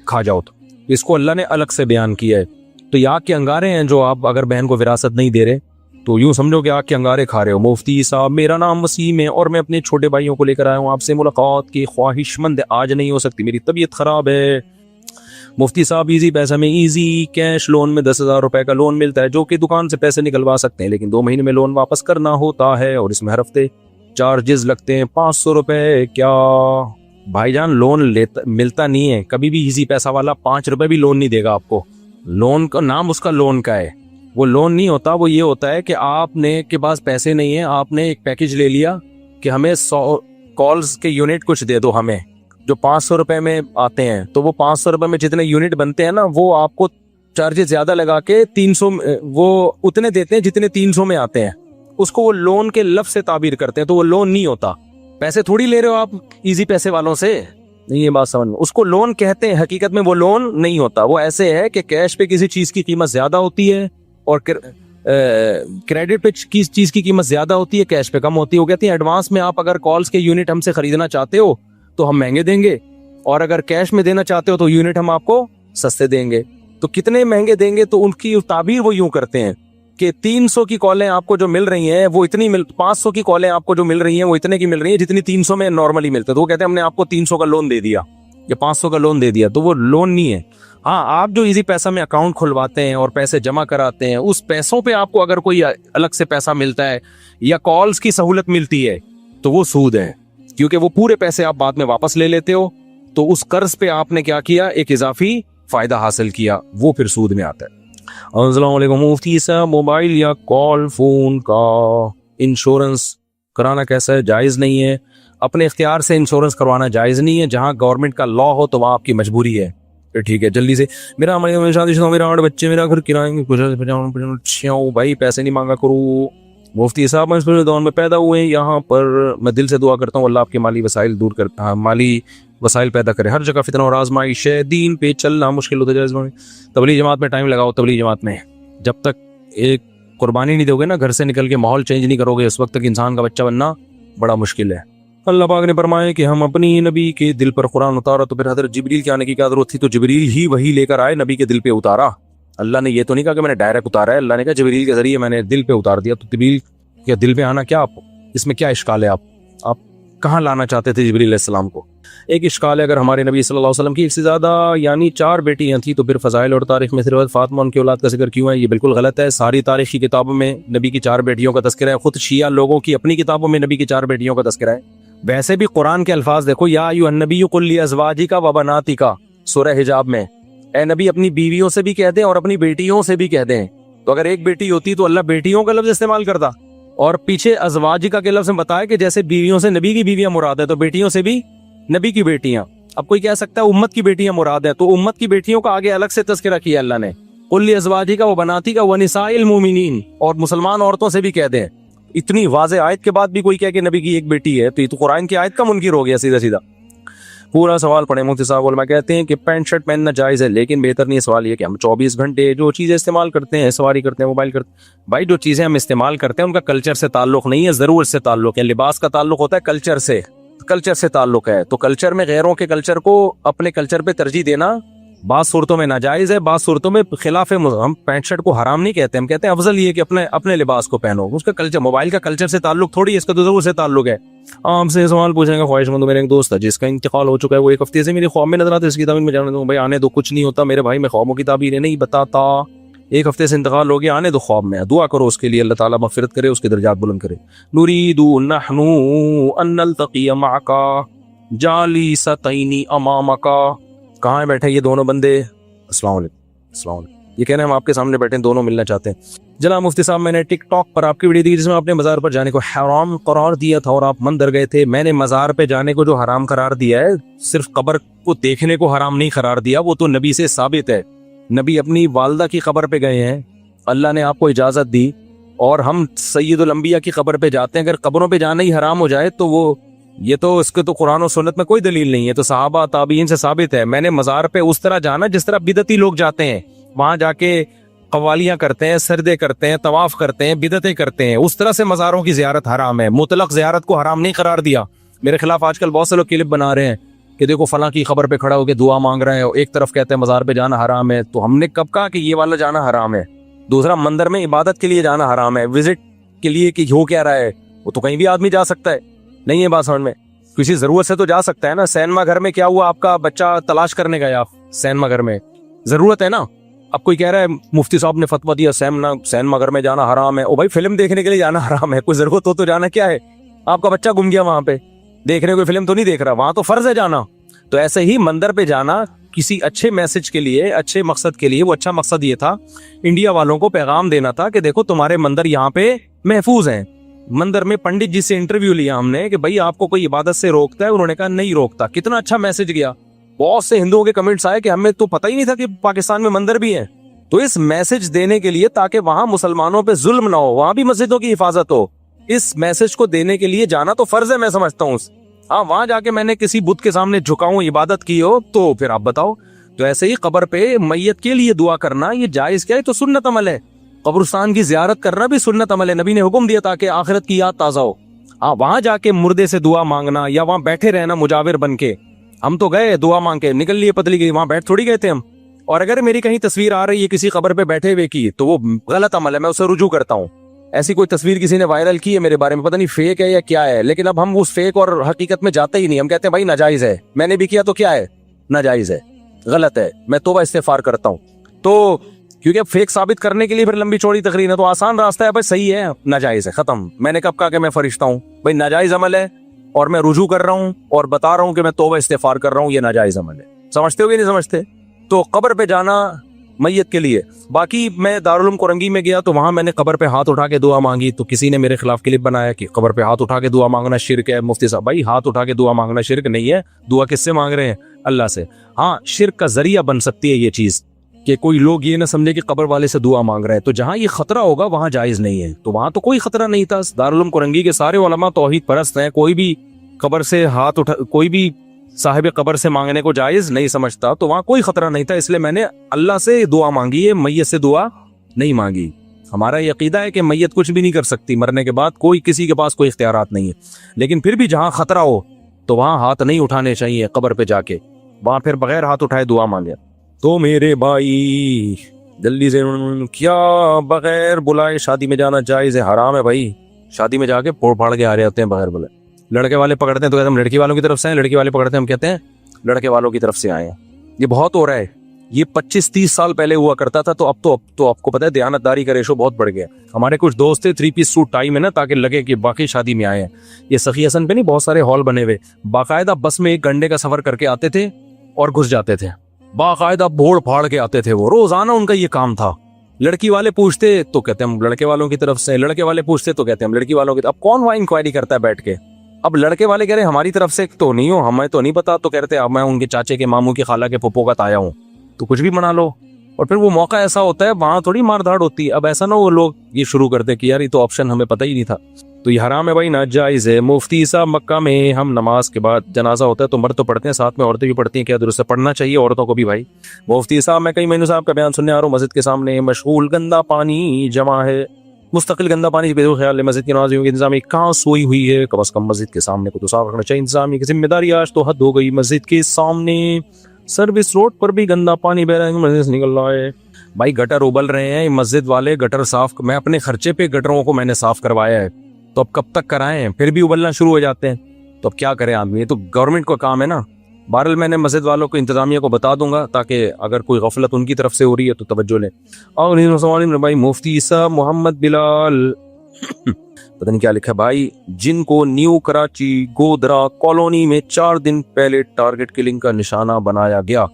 کھا جاؤ. تو اس کو اللہ نے الگ سے بیان کیا ہے. تو یہ آگ کے انگارے ہیں جو آپ اگر بہن کو وراثت نہیں دے رہے تو یوں سمجھو کہ آگ کے انگارے کھا رہے ہو. مفتی صاحب میرا نام وسیم ہے اور میں اپنے چھوٹے بھائیوں کو لے کر آیا ہوں. آپ سے ملاقات کی خواہش مند آج نہیں ہو سکتی, میری طبیعت خراب ہے. مفتی صاحب ایزی پیسہ میں ایزی کیش لون میں 10,000 روپے کا لون ملتا ہے جو کہ دکان سے پیسے نکلوا سکتے ہیں, لیکن 2 مہینے میں لون واپس کرنا ہوتا ہے اور اس میں ہر ہفتے چارجز لگتے ہیں 500 روپے. کیا بھائی جان لون ملتا نہیں ہے کبھی بھی. ایزی پیسہ والا 5 روپے بھی لون نہیں دے گا آپ کو. لون کا نام اس کا لون کا ہے, وہ لون نہیں ہوتا. وہ یہ ہوتا ہے کہ آپ نے کے پاس پیسے نہیں ہیں, آپ نے ایک پیکج لے لیا کہ ہمیں 100 کالز کے یونٹ کچھ دے دو ہمیں جو 500 روپے میں آتے ہیں. تو وہ 500 روپے میں جتنے یونٹ بنتے ہیں نا وہ آپ کو چارجز زیادہ لگا کے 300 وہ اتنے دیتے ہیں جتنے 300 میں آتے ہیں. اس کو وہ لون کے لفظ سے تعبیر کرتے ہیں. تو وہ لون نہیں ہوتا. پیسے تھوڑی لے رہے ہو آپ ایزی پیسے والوں سے, نہیں یہ بات سمجھ میں. اس کو لون کہتے ہیں, حقیقت میں وہ لون نہیں ہوتا. وہ ایسے ہے کہ کیش پہ کسی چیز کی قیمت زیادہ ہوتی ہے اور کریڈٹ پہ کس چیز کی قیمت زیادہ ہوتی ہے, کیش پہ کم ہوتی ہے. وہ کہتے ہیں ایڈوانس میں آپ اگر کالز کے یونٹ ہم سے خریدنا چاہتے ہو تو ہم مہنگے دیں گے, اور اگر کیش میں دینا چاہتے ہو تو یونٹ ہم آپ کو سستے دیں گے. تو کتنے مہنگے دیں گے, تو ان کی تعبیر وہ یوں کرتے ہیں کہ 300 کی کالیں آپ کو جو مل رہی ہیں وہ اتنی 500 کی کالیں آپ کو جو مل رہی ہیں وہ اتنے کی مل رہی ہیں جتنی 300 میں نارملی ملتے. تو وہ کہتے ہیں ہم نے آپ کو 300 کا لون دے دیا یا 500 کا لون دے دیا. تو وہ لون نہیں ہے. ہاں آپ جو ایزی پیسہ میں اکاؤنٹ کھلواتے ہیں اور پیسے جمع کراتے ہیں اس پیسوں پہ آپ کو اگر کوئی الگ سے پیسہ ملتا ہے یا کالز کی سہولت ملتی ہے تو وہ سود ہے, کیونکہ وہ پورے پیسے آپ بعد میں واپس لے لیتے ہو. تو اس قرض پہ آپ نے کیا کیا, ایک اضافی فائدہ حاصل کیا, وہ پھر سود میں آتا ہے. السلام علیکم مفتی صاحب, موبائل یا کال فون کا انشورنس کرانا کیسا ہے؟ جائز نہیں ہے. اپنے اختیار سے انشورنس کروانا جائز نہیں ہے. جہاں گورنمنٹ کا لا ہو تو وہاں آپ کی مجبوری ہے. ٹھیک ہے جلدی سے. میرا شادی شدہ, میرا 8 بچے, میرا گھر کرائے. بھائی پیسے نہیں مانگا کرو. مفتی صاحب میں اس دور میں پیدا ہوئے ہیں یہاں پر, میں دل سے دعا کرتا ہوں اللہ آپ کے مالی وسائل دور کر, مالی وسائل پیدا کرے. ہر جگہ فتنہ اور آزمائش ہے, دین پہ چلنا مشکل ہوتا ہے. تبلیغ جماعت میں ٹائم لگاؤ. تبلیغ جماعت میں جب تک ایک قربانی نہیں دو گے نا, گھر سے نکل کے ماحول چینج نہیں کرو گے, اس وقت تک انسان کا بچہ بننا بڑا مشکل ہے. اللہ پاک نے فرمایا کہ ہم اپنی نبی کے دل پر قرآن اتارا تو پھر حضرت جبریل کے آنے کی کیا ضرورت تھی؟ تو جبریل ہی وہی لے کر آئے, نبی کے دل پہ اتارا. اللہ نے یہ تو نہیں کہا کہ میں نے ڈائریکٹ اتارا ہے, اللہ نے کہا جبریل کے ذریعے میں نے دل پہ اتار دیا. تو جبریل کے دل پہ آنا کیا, آپ اس میں کیا اشکال ہے؟ آپ کہاں لانا چاہتے تھے جبریل علیہ السلام کو؟ ایک اشکال ہے, اگر ہمارے نبی صلی اللہ علیہ وسلم کی ایک سے زیادہ یعنی 4 بیٹیاں تھیں تو پھر فضائل اور تاریخ میں صرف فاطمہ ان کی اولاد کا ذکر کیوں ہے؟ یہ بالکل غلط ہے. ساری تاریخی کتابوں میں نبی کی 4 بیٹیوں کا تذکرہ ہے. خود شیعہ لوگوں کی اپنی کتابوں میں نبی کی 4 بیٹیوں کا تذکرہ ہے. ویسے بھی قرآن کے الفاظ دیکھو, یا ایھا النبی قل لازواجک و بناتک, سورہ حجاب میں, اے نبی اپنی بیویوں سے بھی کہہ دیں اور اپنی بیٹیوں سے بھی کہہ دیں. تو اگر ایک بیٹی ہوتی تو اللہ بیٹیوں کا لفظ استعمال کرتا, اور پیچھے ازواجکا کے لفظ میں بتایا کہ جیسے بیویوں سے نبی کی بیویاں مراد ہے تو بیٹیوں سے بھی نبی کی بیٹیاں. اب کوئی کہہ سکتا ہے امت کی بیٹیاں مراد ہے, تو امت کی بیٹیوں کا آگے الگ سے تذکرہ کیا اللہ نے, قل لازواجک و بناتک و نساء المؤمنین, اور مسلمان عورتوں سے بھی کہہ دیں. اتنی واضح آیت کے بعد بھی کوئی کہے کہ نبی کی ایک بیٹی ہے تو یہ تو قرآن کی آیت کا منکر ہو گیا سیدھا سیدھا. پورا سوال پڑھیں. مفتی صاحب علماء کہتے ہیں کہ پینٹ شرٹ پہننا جائز ہے, لیکن بہتر نہیں. سوال یہ کہ ہم 24 گھنٹے جو چیزیں استعمال کرتے ہیں, سواری کرتے ہیں, موبائل کرتے ہیں, بھائی جو چیزیں ہم استعمال کرتے ہیں ان کا کلچر سے تعلق نہیں ہے, ضرورت سے تعلق ہے. لباس کا تعلق ہوتا ہے کلچر سے, کلچر سے تعلق ہے. تو کلچر میں غیروں کے کلچر کو اپنے کلچر پہ ترجیح دینا بعض صورتوں میں ناجائز ہے, بعض صورتوں میں خلاف. ہم پینٹ شرٹ کو حرام نہیں کہتے, ہم کہتے ہیں افضل یہ کہ اپنے لباس کو پہنو. اس کا کلچر, موبائل کا کلچر سے تعلق تھوڑی ہے, اس کا تو ضرور سے تعلق ہے. آپ سے سوال پوچھیں گا خواہش مند. میرے ایک دوست ہے جس کا انتقال ہو چکا ہے, وہ 1 ہفتے سے میرے خواب میں نظر آتا ہے, اس کی تعبیر میں جانے دوں. بھائی آنے دو, کچھ نہیں ہوتا میرے بھائی, میں خوابوں کی تعبیریں نہیں بتاتا. 1 ہفتے سے انتقال ہو گیا, آنے دو خواب میں, دعا کرو اس کے لیے, اللہ تعالیٰ مغفرت کرے, اس کے درجات بلند کرے. نريد نحن ان نلتقي معك جالستين امامك. کہاں ہیں بیٹھے یہ دونوں بندے؟ السلام علیکم. السلام علیکم. یہ کہنا ہے ہم آپ کے سامنے بیٹھے ہیں, دونوں ملنا چاہتے ہیں. جناب مفتی صاحب, میں نے ٹک ٹاک پر آپ کی ویڈیو دیکھی جس میں آپ نے مزار پر جانے کو حرام قرار دیا تھا اور آپ مندر گئے تھے. میں نے مزار پہ جانے کو جو حرام قرار دیا ہے, صرف قبر کو دیکھنے کو حرام نہیں قرار دیا, وہ تو نبی سے ثابت ہے. نبی اپنی والدہ کی قبر پہ گئے ہیں, اللہ نے آپ کو اجازت دی, اور ہم سید الانبیاء کی قبر پہ جاتے ہیں. اگر قبروں پہ جانا ہی حرام ہو جائے تو وہ یہ تو اس کے تو قرآن و سنت میں کوئی دلیل نہیں ہے, تو صحابہ تابعین سے ثابت ہے. میں نے مزار پہ اس طرح جانا جس طرح بدعتی لوگ جاتے ہیں, وہاں جا کے قوالیاں کرتے ہیں, سردے کرتے ہیں, طواف کرتے ہیں, بدعتیں کرتے ہیں. اس طرح سے مزاروں کی زیارت حرام ہے. مطلق زیارت کو حرام نہیں قرار دیا. میرے خلاف آج کل بہت سے لوگ کلپ بنا رہے ہیں کہ دیکھو فلاں کی خبر پہ کھڑا ہو کے دعا مانگ رہے ہیں, ایک طرف کہتے ہیں مزار پہ جانا حرام ہے. تو ہم نے کب کہا کہ یہ والا جانا حرام ہے؟ دوسرا, مندر میں عبادت کے لیے جانا حرام ہے, وزٹ کے لیے کہ ہو کیا رہا ہے, وہ تو کہیں بھی آدمی جا سکتا ہے. نہیں ہے بات سمجھ میں؟ کسی ضرورت سے تو جا سکتا ہے نا. سینما گھر میں کیا ہوا, آپ کا بچہ تلاش کرنے گیا سینما گھر میں, ضرورت ہے نا. اب کوئی کہہ رہا ہے مفتی صاحب نے فتویٰ دیا سینما گھر میں جانا حرام ہے. او بھائی فلم دیکھنے کے لیے جانا حرام ہے, کوئی ضرورت ہو تو جانا کیا ہے. آپ کا بچہ گم گیا وہاں پہ, دیکھنے کوئی فلم تو نہیں دیکھ رہا, وہاں تو فرض ہے جانا. تو ایسے ہی مندر پہ جانا کسی اچھے میسج کے لیے, اچھے مقصد کے لیے. وہ اچھا مقصد یہ تھا انڈیا والوں کو پیغام دینا تھا کہ دیکھو تمہارے مندر یہاں پہ محفوظ ہیں. مندر میں پنڈت جی سے انٹرویو لیا ہم نے کہ بھائی آپ کو کوئی عبادت سے روکتا ہے؟ انہوں نے کہا نہیں روکتا. کتنا اچھا میسج گیا. بہت سے ہندوؤں کے کمنٹس آئے کہ ہمیں تو پتہ ہی نہیں تھا کہ پاکستان میں مندر بھی ہیں. تو اس میسج دینے کے لیے تاکہ وہاں مسلمانوں پہ ظلم نہ ہو, وہاں بھی مسجدوں کی حفاظت ہو, اس میسج کو دینے کے لیے جانا تو فرض ہے, میں سمجھتا ہوں. ہاں وہاں جا کے میں نے کسی بت کے سامنے جھکاؤں, عبادت کی ہو, تو پھر آپ بتاؤ. تو ایسے ہی قبر پہ میت کے لیے دعا کرنا یہ جائز کیا ہے؟ تو سنت عمل ہے. قبرستان کی زیارت کرنا بھی سنت عمل ہے, نبی نے حکم دیا تاکہ آخرت کی یاد تازہ ہو. ہاں وہاں جا کے مردے سے دعا مانگنا یا وہاں بیٹھے رہنا مجاور بن کے, ہم تو گئے دعا مانگ کے نکل لیے پتلی گئی, وہاں بیٹھ تھوڑی گئے تھے ہم. اور اگر میری کہیں تصویر آ رہی ہے کسی قبر پہ بیٹھے ہوئے کی تو وہ غلط عمل ہے, میں اسے رجوع کرتا ہوں. ایسی کوئی تصویر کسی نے وائرل کی ہے میرے بارے میں, پتہ نہیں فیک ہے یا کیا ہے, لیکن اب ہم اس فیک اور حقیقت میں جاتے ہی نہیں. ہم کہتے ہیں بھائی ناجائز ہے, میں نے بھی کیا تو کیا ہے, ناجائز ہے, غلط ہے, میں توبہ استغفار کرتا ہوں. تو کیونکہ اب فیک ثابت کرنے کے لیے پھر لمبی چوڑی تقریر ہے, تو آسان راستہ ہے بھائی صحیح ہے ناجائز ہے, ختم. میں نے کب کہا کہ میں فرشتہ ہوں؟ بھائی ناجائز عمل ہے اور میں رجوع کر رہا ہوں اور بتا رہا ہوں کہ میں توبہ استغفار کر رہا ہوں, یہ ناجائز عمل ہے. سمجھتے ہو کہ نہیں سمجھتے؟ تو قبر پہ جانا میت کے لیے. باقی میں دارالعلوم کورنگی میں گیا تو وہاں میں نے قبر پہ ہاتھ اٹھا کے دعا مانگی, تو کسی نے میرے خلاف کلپ بنایا کہ قبر پہ ہاتھ اٹھا کے دعا مانگنا شرک ہے. مفتی صاحب بھائی ہاتھ اٹھا کے دعا مانگنا شرک نہیں ہے. دعا کس سے مانگ رہے ہیں؟ اللہ سے. ہاں شرک کا ذریعہ بن سکتی ہے یہ چیز کہ کوئی لوگ یہ نہ سمجھے کہ قبر والے سے دعا مانگ رہے ہیں, تو جہاں یہ خطرہ ہوگا وہاں جائز نہیں ہے. تو وہاں تو کوئی خطرہ نہیں تھا. دارالعلوم کورنگی کے سارے علماء توحید پرست ہیں, کوئی بھی قبر سے ہاتھ اٹھا, کوئی بھی صاحب قبر سے مانگنے کو جائز نہیں سمجھتا, تو وہاں کوئی خطرہ نہیں تھا. اس لیے میں نے اللہ سے دعا مانگی ہے, میت سے دعا نہیں مانگی. ہمارا یہ عقیدہ ہے کہ میت کچھ بھی نہیں کر سکتی مرنے کے بعد, کوئی کسی کے پاس کوئی اختیارات نہیں ہے. لیکن پھر بھی جہاں خطرہ ہو تو وہاں ہاتھ نہیں اٹھانے چاہیے قبر پہ جا کے, وہاں پھر بغیر ہاتھ اٹھائے دعا مانگے. تو میرے بھائی جلدی سے, کیا بغیر بلائے شادی میں جانا جائز ہے؟ حرام ہے بھائی. شادی میں جا کے پھوڑ پھاڑ کے آ رہے ہوتے ہیں بغیر بلائے. لڑکے والے پکڑتے ہیں تو کہتے ہیں ہم لڑکی والوں کی طرف سے ہیں, لڑکی والے پکڑتے ہیں ہم کہتے ہیں لڑکے والوں کی طرف سے آئے ہیں. یہ بہت ہو رہا ہے. یہ 25-30 سال پہلے ہوا کرتا تھا, تو اب تو آپ کو پتا ہے دیانتداری کا ریشو بہت بڑھ گیا. ہمارے کچھ دوست تھے 3 پیس سوٹ ٹائی میں نا, تاکہ لگے کہ باقی شادی میں آئے ہیں. یہ سخی حسن پہ نہیں بہت سارے ہال بنے ہوئے, باقاعدہ بس میں 1 گھنٹے کا سفر کر کے آتے تھے اور گھس جاتے تھے. باقاعدہ بھوڑ پھاڑ کے آتے تھے, وہ روزانہ ان کا یہ کام تھا. لڑکی والے پوچھتے تو کہتے ہم لڑکے والوں کی طرف سے, لڑکے والے پوچھتے تو کہتے ہم لڑکی والوں کی طرف. اب کون وہاں انکوائری کرتا ہے بیٹھ کے؟ اب لڑکے والے کہہ رہے ہیں ہماری طرف سے تو نہیں ہو, ہمیں تو نہیں پتا, تو کہتے ہیں اب میں ان کے چاچے کے ماموں کی خالہ کے پھپھو کا تایا ہوں, تو کچھ بھی بنا لو. اور پھر وہ موقع ایسا ہوتا ہے وہاں تھوڑی مار دھاڑ ہوتی ہے. اب ایسا نہ وہ لوگ یہ شروع کرتے کہ یار یہ تو آپشن ہمیں پتہ ہی نہیں تھا. تو یہ حرام ہے بھائی, ناجائز ہے. مفتی صاحب مکہ میں ہم نماز کے بعد جنازہ ہوتا ہے تو مرد تو پڑھتے ہیں, ساتھ میں عورتیں بھی پڑھتی ہیں, کیا درست ہے؟ پڑھنا چاہیے عورتوں کو بھی بھائی. مفتی صاحب میں کئی مہینوں صاحب کا بیان سننے آ رہا ہوں, مسجد کے سامنے مشغول, گندا پانی جمع ہے, مستقل گندا پانی بے خیال ہے. مسجد کی نمازیوں کی انتظامی کہاں سوئی ہوئی ہے؟ کم از کم مسجد کے سامنے کو تو صاف رکھنا چاہیے. انتظامی کی ذمہ داری آج تو حد ہو گئی. مسجد کے سامنے سروس روڈ پر بھی گندا پانی بہ رہا ہے, مسجد سے نکل رہا ہے. بھائی گٹر ابل رہے ہیں, مسجد والے گٹر صاف, میں اپنے خرچے پہ گٹروں کو میں نے صاف کروایا ہے, تو اب کب تک کرائیں؟ پھر بھی ابلنا شروع ہو جاتے ہیں, تو اب کیا کرے آدمی؟ یہ تو گورنمنٹ کا کام ہے نا. بہرحال میں نے مسجد والوں کو, انتظامیہ کو بتا دوں گا تاکہ اگر کوئی غفلت ان کی طرف سے ہو رہی ہے تو توجہ لیں. اور بھائی مفتی صاحب محمد بلال پتہ نہیں کیا لکھا ہے بھائی, جن کو نیو کراچی گودرا کالونی میں 4 دن پہلے ٹارگٹ کلنگ کا نشانہ بنایا گیا,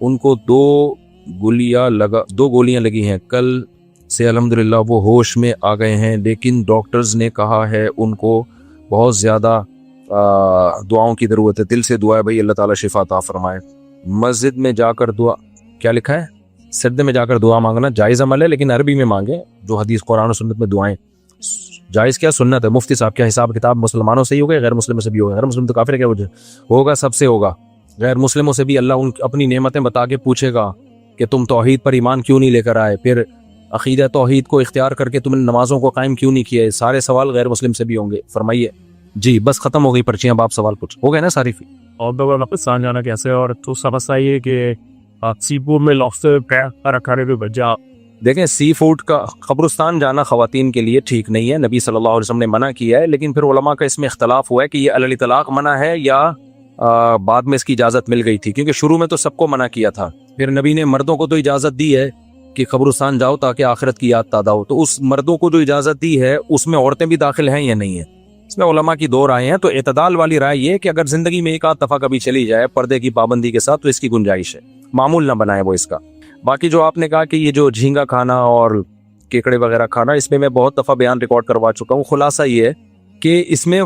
ان کو 2 گولیاں لگی ہیں. کل سے الحمدللہ وہ ہوش میں آ گئے ہیں, لیکن ڈاکٹرز نے کہا ہے ان کو بہت زیادہ دعاؤں کی ضرورت ہے. دل سے دعا ہے بھائی, اللہ تعالیٰ شفا عطا فرمائے. مسجد میں جا کر دعا, کیا لکھا ہے؟ سجدے میں جا کر دعا مانگنا جائز عمل ہے, لیکن عربی میں مانگیں, جو حدیث قرآن و سنت میں دعائیں. جائز کیا سنت ہے. مفتی صاحب کیا حساب کتاب مسلمانوں سے ہی ہوگا, غیر مسلموں سے بھی ہوگا؟ غیر مسلم تو کافر ہے کیا وجہ ہوگا؟ سب سے ہوگا. غیر مسلموں سے بھی اللہ ان اپنی نعمتیں بتا کے پوچھے گا کہ تم توحید پر ایمان کیوں نہیں لے کر آئے, پھر عقیدہ توحید کو اختیار کر کے تم نے نمازوں کو قائم کیوں نہیں کیے. سارے سوال غیر مسلم سے بھی ہوں گے. فرمائیے. جی بس ختم ہو گئی پرچیاں, آپ سوال پوچھ ہو گئے نا ساری. اور پاکستان جانا کیسے, اور تو سمجھتا ہے کہ سی فوڈ میں لابسٹر رکھانے کے بجا. دیکھیں سی فوڈ کا قبرستان جانا خواتین کے لیے ٹھیک نہیں ہے, نبی صلی اللہ علیہ وسلم نے منع کیا ہے, لیکن پھر علماء کا اس میں اختلاف ہوا ہے کہ یہ علی الاطلاق منع ہے یا بعد میں اس کی اجازت مل گئی تھی, کیونکہ شروع میں تو سب کو منع کیا تھا. پھر نبی نے مردوں کو تو اجازت دی ہے کہ قبرستان جاؤ تاکہ آخرت کی یاد تازہ ہو, تو اس مردوں کو جو اجازت دی ہے اس میں عورتیں بھی داخل ہیں یا نہیں ہیں, اس میں علماء کی دو رائے ہیں. تو اعتدال والی رائے یہ کہ اگر زندگی میں ایک آدھ دفعہ کبھی چلی جائے پردے کی پابندی کے ساتھ تو اس کی گنجائش ہے, معمول نہ بنائے وہ اس کا. باقی جو آپ نے کہا کہ یہ جو جھینگا کھانا اور کیکڑے وغیرہ کھانا, اس میں میں بہت دفعہ بیان ریکارڈ کروا چکا ہوں. خلاصہ یہ ہے کہ اس میں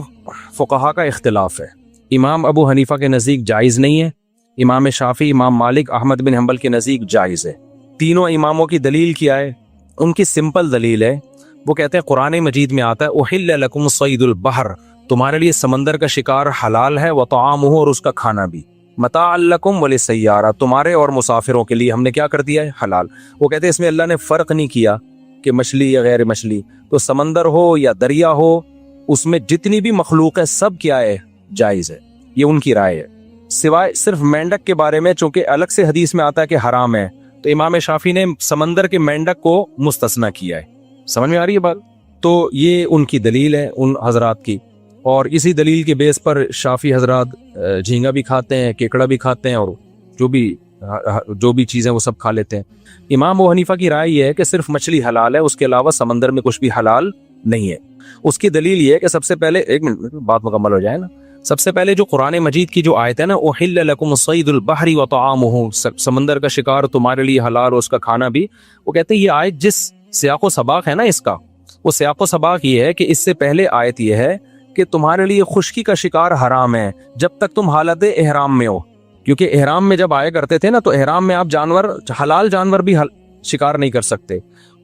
فقہا کا اختلاف ہے. امام ابو حنیفہ کے نزدیک جائز نہیں ہے, امام شافعی, امام مالک, احمد بن حنبل کے نزدیک جائز ہے. تینوں اماموں کی دلیل کیا ہے؟ ان کی سمپل دلیل ہے, وہ کہتے ہیں قرآن مجید میں آتا ہے احل لکم صید البحر, تمہارے لیے سمندر کا شکار حلال ہے, وطعامہ, اور اس کا کھانا بھی, متاع لکم وللسیارہ, تمہارے اور مسافروں کے لیے ہم نے کیا کر دیا ہے حلال. وہ کہتے ہیں اس میں اللہ نے فرق نہیں کیا کہ مچھلی یا غیر مچھلی, تو سمندر ہو یا دریا ہو اس میں جتنی بھی مخلوق ہے سب کیا ہے جائز ہے. یہ ان کی رائے ہے, سوائے صرف مینڈک کے بارے میں چونکہ الگ سے حدیث میں آتا ہے کہ حرام ہے, تو امام شافعی نے سمندر کے مینڈک کو مستثنی کیا ہے. سمجھ میں آ رہی ہے بات؟ تو یہ ان کی دلیل ہے ان حضرات کی, اور اسی دلیل کے بیس پر شافعی حضرات جھینگا بھی کھاتے ہیں, کیکڑا بھی کھاتے ہیں, اور جو بھی چیزیں وہ سب کھا لیتے ہیں. امام ابو حنیفہ کی رائے یہ ہے کہ صرف مچھلی حلال ہے, اس کے علاوہ سمندر میں کچھ بھی حلال نہیں ہے. اس کی دلیل یہ ہے کہ سب سے پہلے, ایک منٹ بات مکمل ہو جائے نا, سب سے پہلے جو قرآن مجید کی جو آیت ہے نا, احل لکم صید البحر وطعامہ, سمندر کا شکار تمہارے لیے حلال اور اس کا کھانا بھی, وہ کہتے ہیں یہ آیت جس سیاق و سباق ہے نا اس کا, وہ سیاق و سباق یہ ہے کہ اس سے پہلے آیت یہ ہے کہ تمہارے لیے خشکی کا شکار حرام ہے جب تک تم حالت احرام میں ہو, کیونکہ احرام میں جب آیا کرتے تھے نا تو احرام میں آپ جانور, حلال جانور بھی شکار نہیں کر سکتے.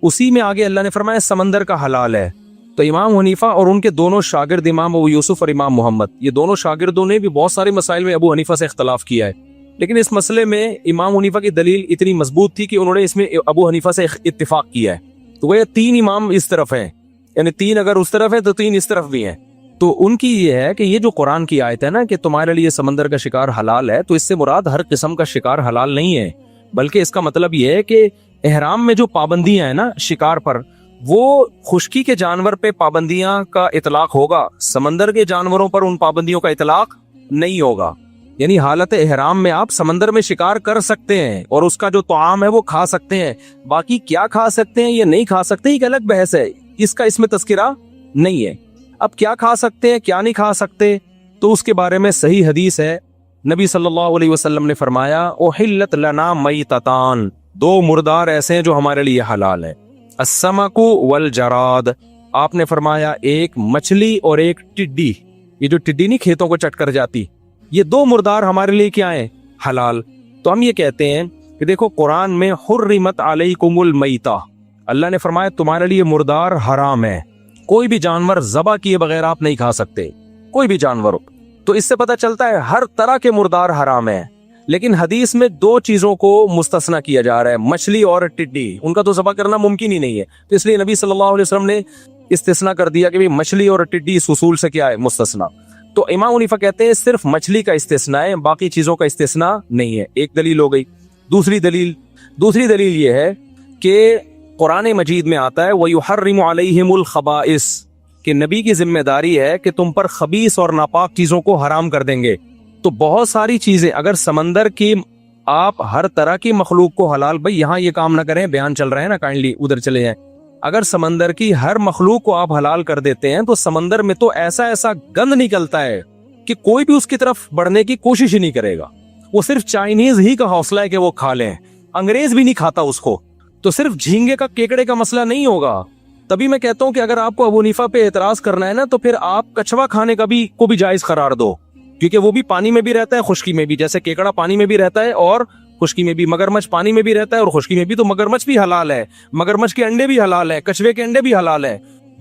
اسی میں آگے اللہ نے فرمایا سمندر کا حلال ہے. تو امام حنیفہ اور ان کے دونوں شاگرد امام ابو یوسف اور امام محمد, یہ دونوں شاگردوں نے بھی بہت سارے مسائل میں ابو حنیفہ سے اختلاف کیا ہے, لیکن اس مسئلے میں امام حنیفہ کی دلیل اتنی مضبوط تھی کہ انہوں نے اس میں ابو حنیفہ سے اتفاق کیا ہے. تو وہ تین امام اس طرف ہیں, یعنی تین اگر اس طرف ہے تو تین اس طرف بھی ہیں. تو ان کی یہ ہے کہ یہ جو قرآن کی آیت ہے نا کہ تمہارے لیے سمندر کا شکار حلال ہے, تو اس سے مراد ہر قسم کا شکار حلال نہیں ہے, بلکہ اس کا مطلب یہ ہے کہ احرام میں جو پابندیاں ہیں نا شکار پر, وہ خشکی کے جانور پہ پابندیاں کا اطلاق ہوگا, سمندر کے جانوروں پر ان پابندیوں کا اطلاق نہیں ہوگا. یعنی حالت احرام میں آپ سمندر میں شکار کر سکتے ہیں اور اس کا جو طعام ہے وہ کھا سکتے ہیں, باقی کیا کھا سکتے ہیں یا نہیں کھا سکتے ایک الگ بحث ہے, اس کا اس میں تذکرہ نہیں ہے. اب کیا کھا سکتے ہیں کیا نہیں کھا سکتے, تو اس کے بارے میں صحیح حدیث ہے. نبی صلی اللہ علیہ وسلم نے فرمایا احلت لنا میتتان, دو مردار ایسے ہیں جو ہمارے لیے حلال ہیں, السمک والجراد, آپ نے فرمایا ایک مچھلی اور ایک ٹڈی, یہ جو ٹڈی نہیں کھیتوں کو چٹ کر جاتی, یہ دو مردار ہمارے لیے کیا ہیں حلال. تو ہم یہ کہتے ہیں کہ دیکھو قرآن میں حرمت علیکم المیتہ, اللہ نے فرمایا تمہارے لیے مردار حرام ہے, کوئی بھی جانور ذبح کیے بغیر آپ نہیں کھا سکتے, کوئی بھی جانور. تو اس سے پتہ چلتا ہے ہر طرح کے مردار حرام ہے, لیکن حدیث میں دو چیزوں کو مستثنی کیا جا رہا ہے, مچھلی اور ٹڈی, ان کا تو ذبح کرنا ممکن ہی نہیں ہے, تو اس لیے نبی صلی اللہ علیہ وسلم نے استثناء کر دیا کہ مچھلی اور ٹڈی اس اصول سے کیا ہے مستثنیٰ. تو امام حنیفہ کہتے ہیں صرف مچھلی کا استثناء ہے, باقی چیزوں کا استثناء نہیں ہے. ایک دلیل ہو گئی. دوسری دلیل یہ ہے کہ قرآن مجید میں آتا ہے وَيُحَرِّمُ عَلَيْهِمُ الْخَبَائِث, کہ نبی کی ذمہ داری ہے کہ تم پر خبیث اور ناپاک چیزوں کو حرام کر دیں گے. تو بہت ساری چیزیں, اگر سمندر کی آپ ہر طرح کی مخلوق کو حلال, بھائی یہاں یہ کام نہ کریں, بیان چل رہا ہے نا, کائنڈلی ادھر چلے جائیں. اگر سمندر کی ہر مخلوق کو آپ حلال کر دیتے ہیں تو سمندر میں تو ایسا گند نکلتا ہے کہ کوئی بھی اس کی طرف بڑھنے کی کوشش ہی نہیں کرے گا. وہ صرف چائنیز ہی کا حوصلہ ہے کہ وہ کھا لیں, انگریز بھی نہیں کھاتا اس کو. تو صرف جھینگے کا کیکڑے کا مسئلہ نہیں ہوگا. تبھی میں کہتا ہوں کہ اگر آپ کو ابو حنیفہ پہ اعتراض کرنا ہے نا, تو پھر آپ کچھوا کھانے کا بھی کو بھی جائز قرار دو, کیونکہ وہ بھی پانی میں بھی رہتا ہے خشکی میں بھی, جیسے کیکڑا پانی میں بھی رہتا ہے اور خشکی میں بھی, مگرمچھ پانی میں بھی رہتا ہے اور خشکی میں بھی, تو مگرمچھ بھی حلال ہے, مگرمچھ کے انڈے بھی حلال ہے, کچھوے کے انڈے بھی حلال ہے.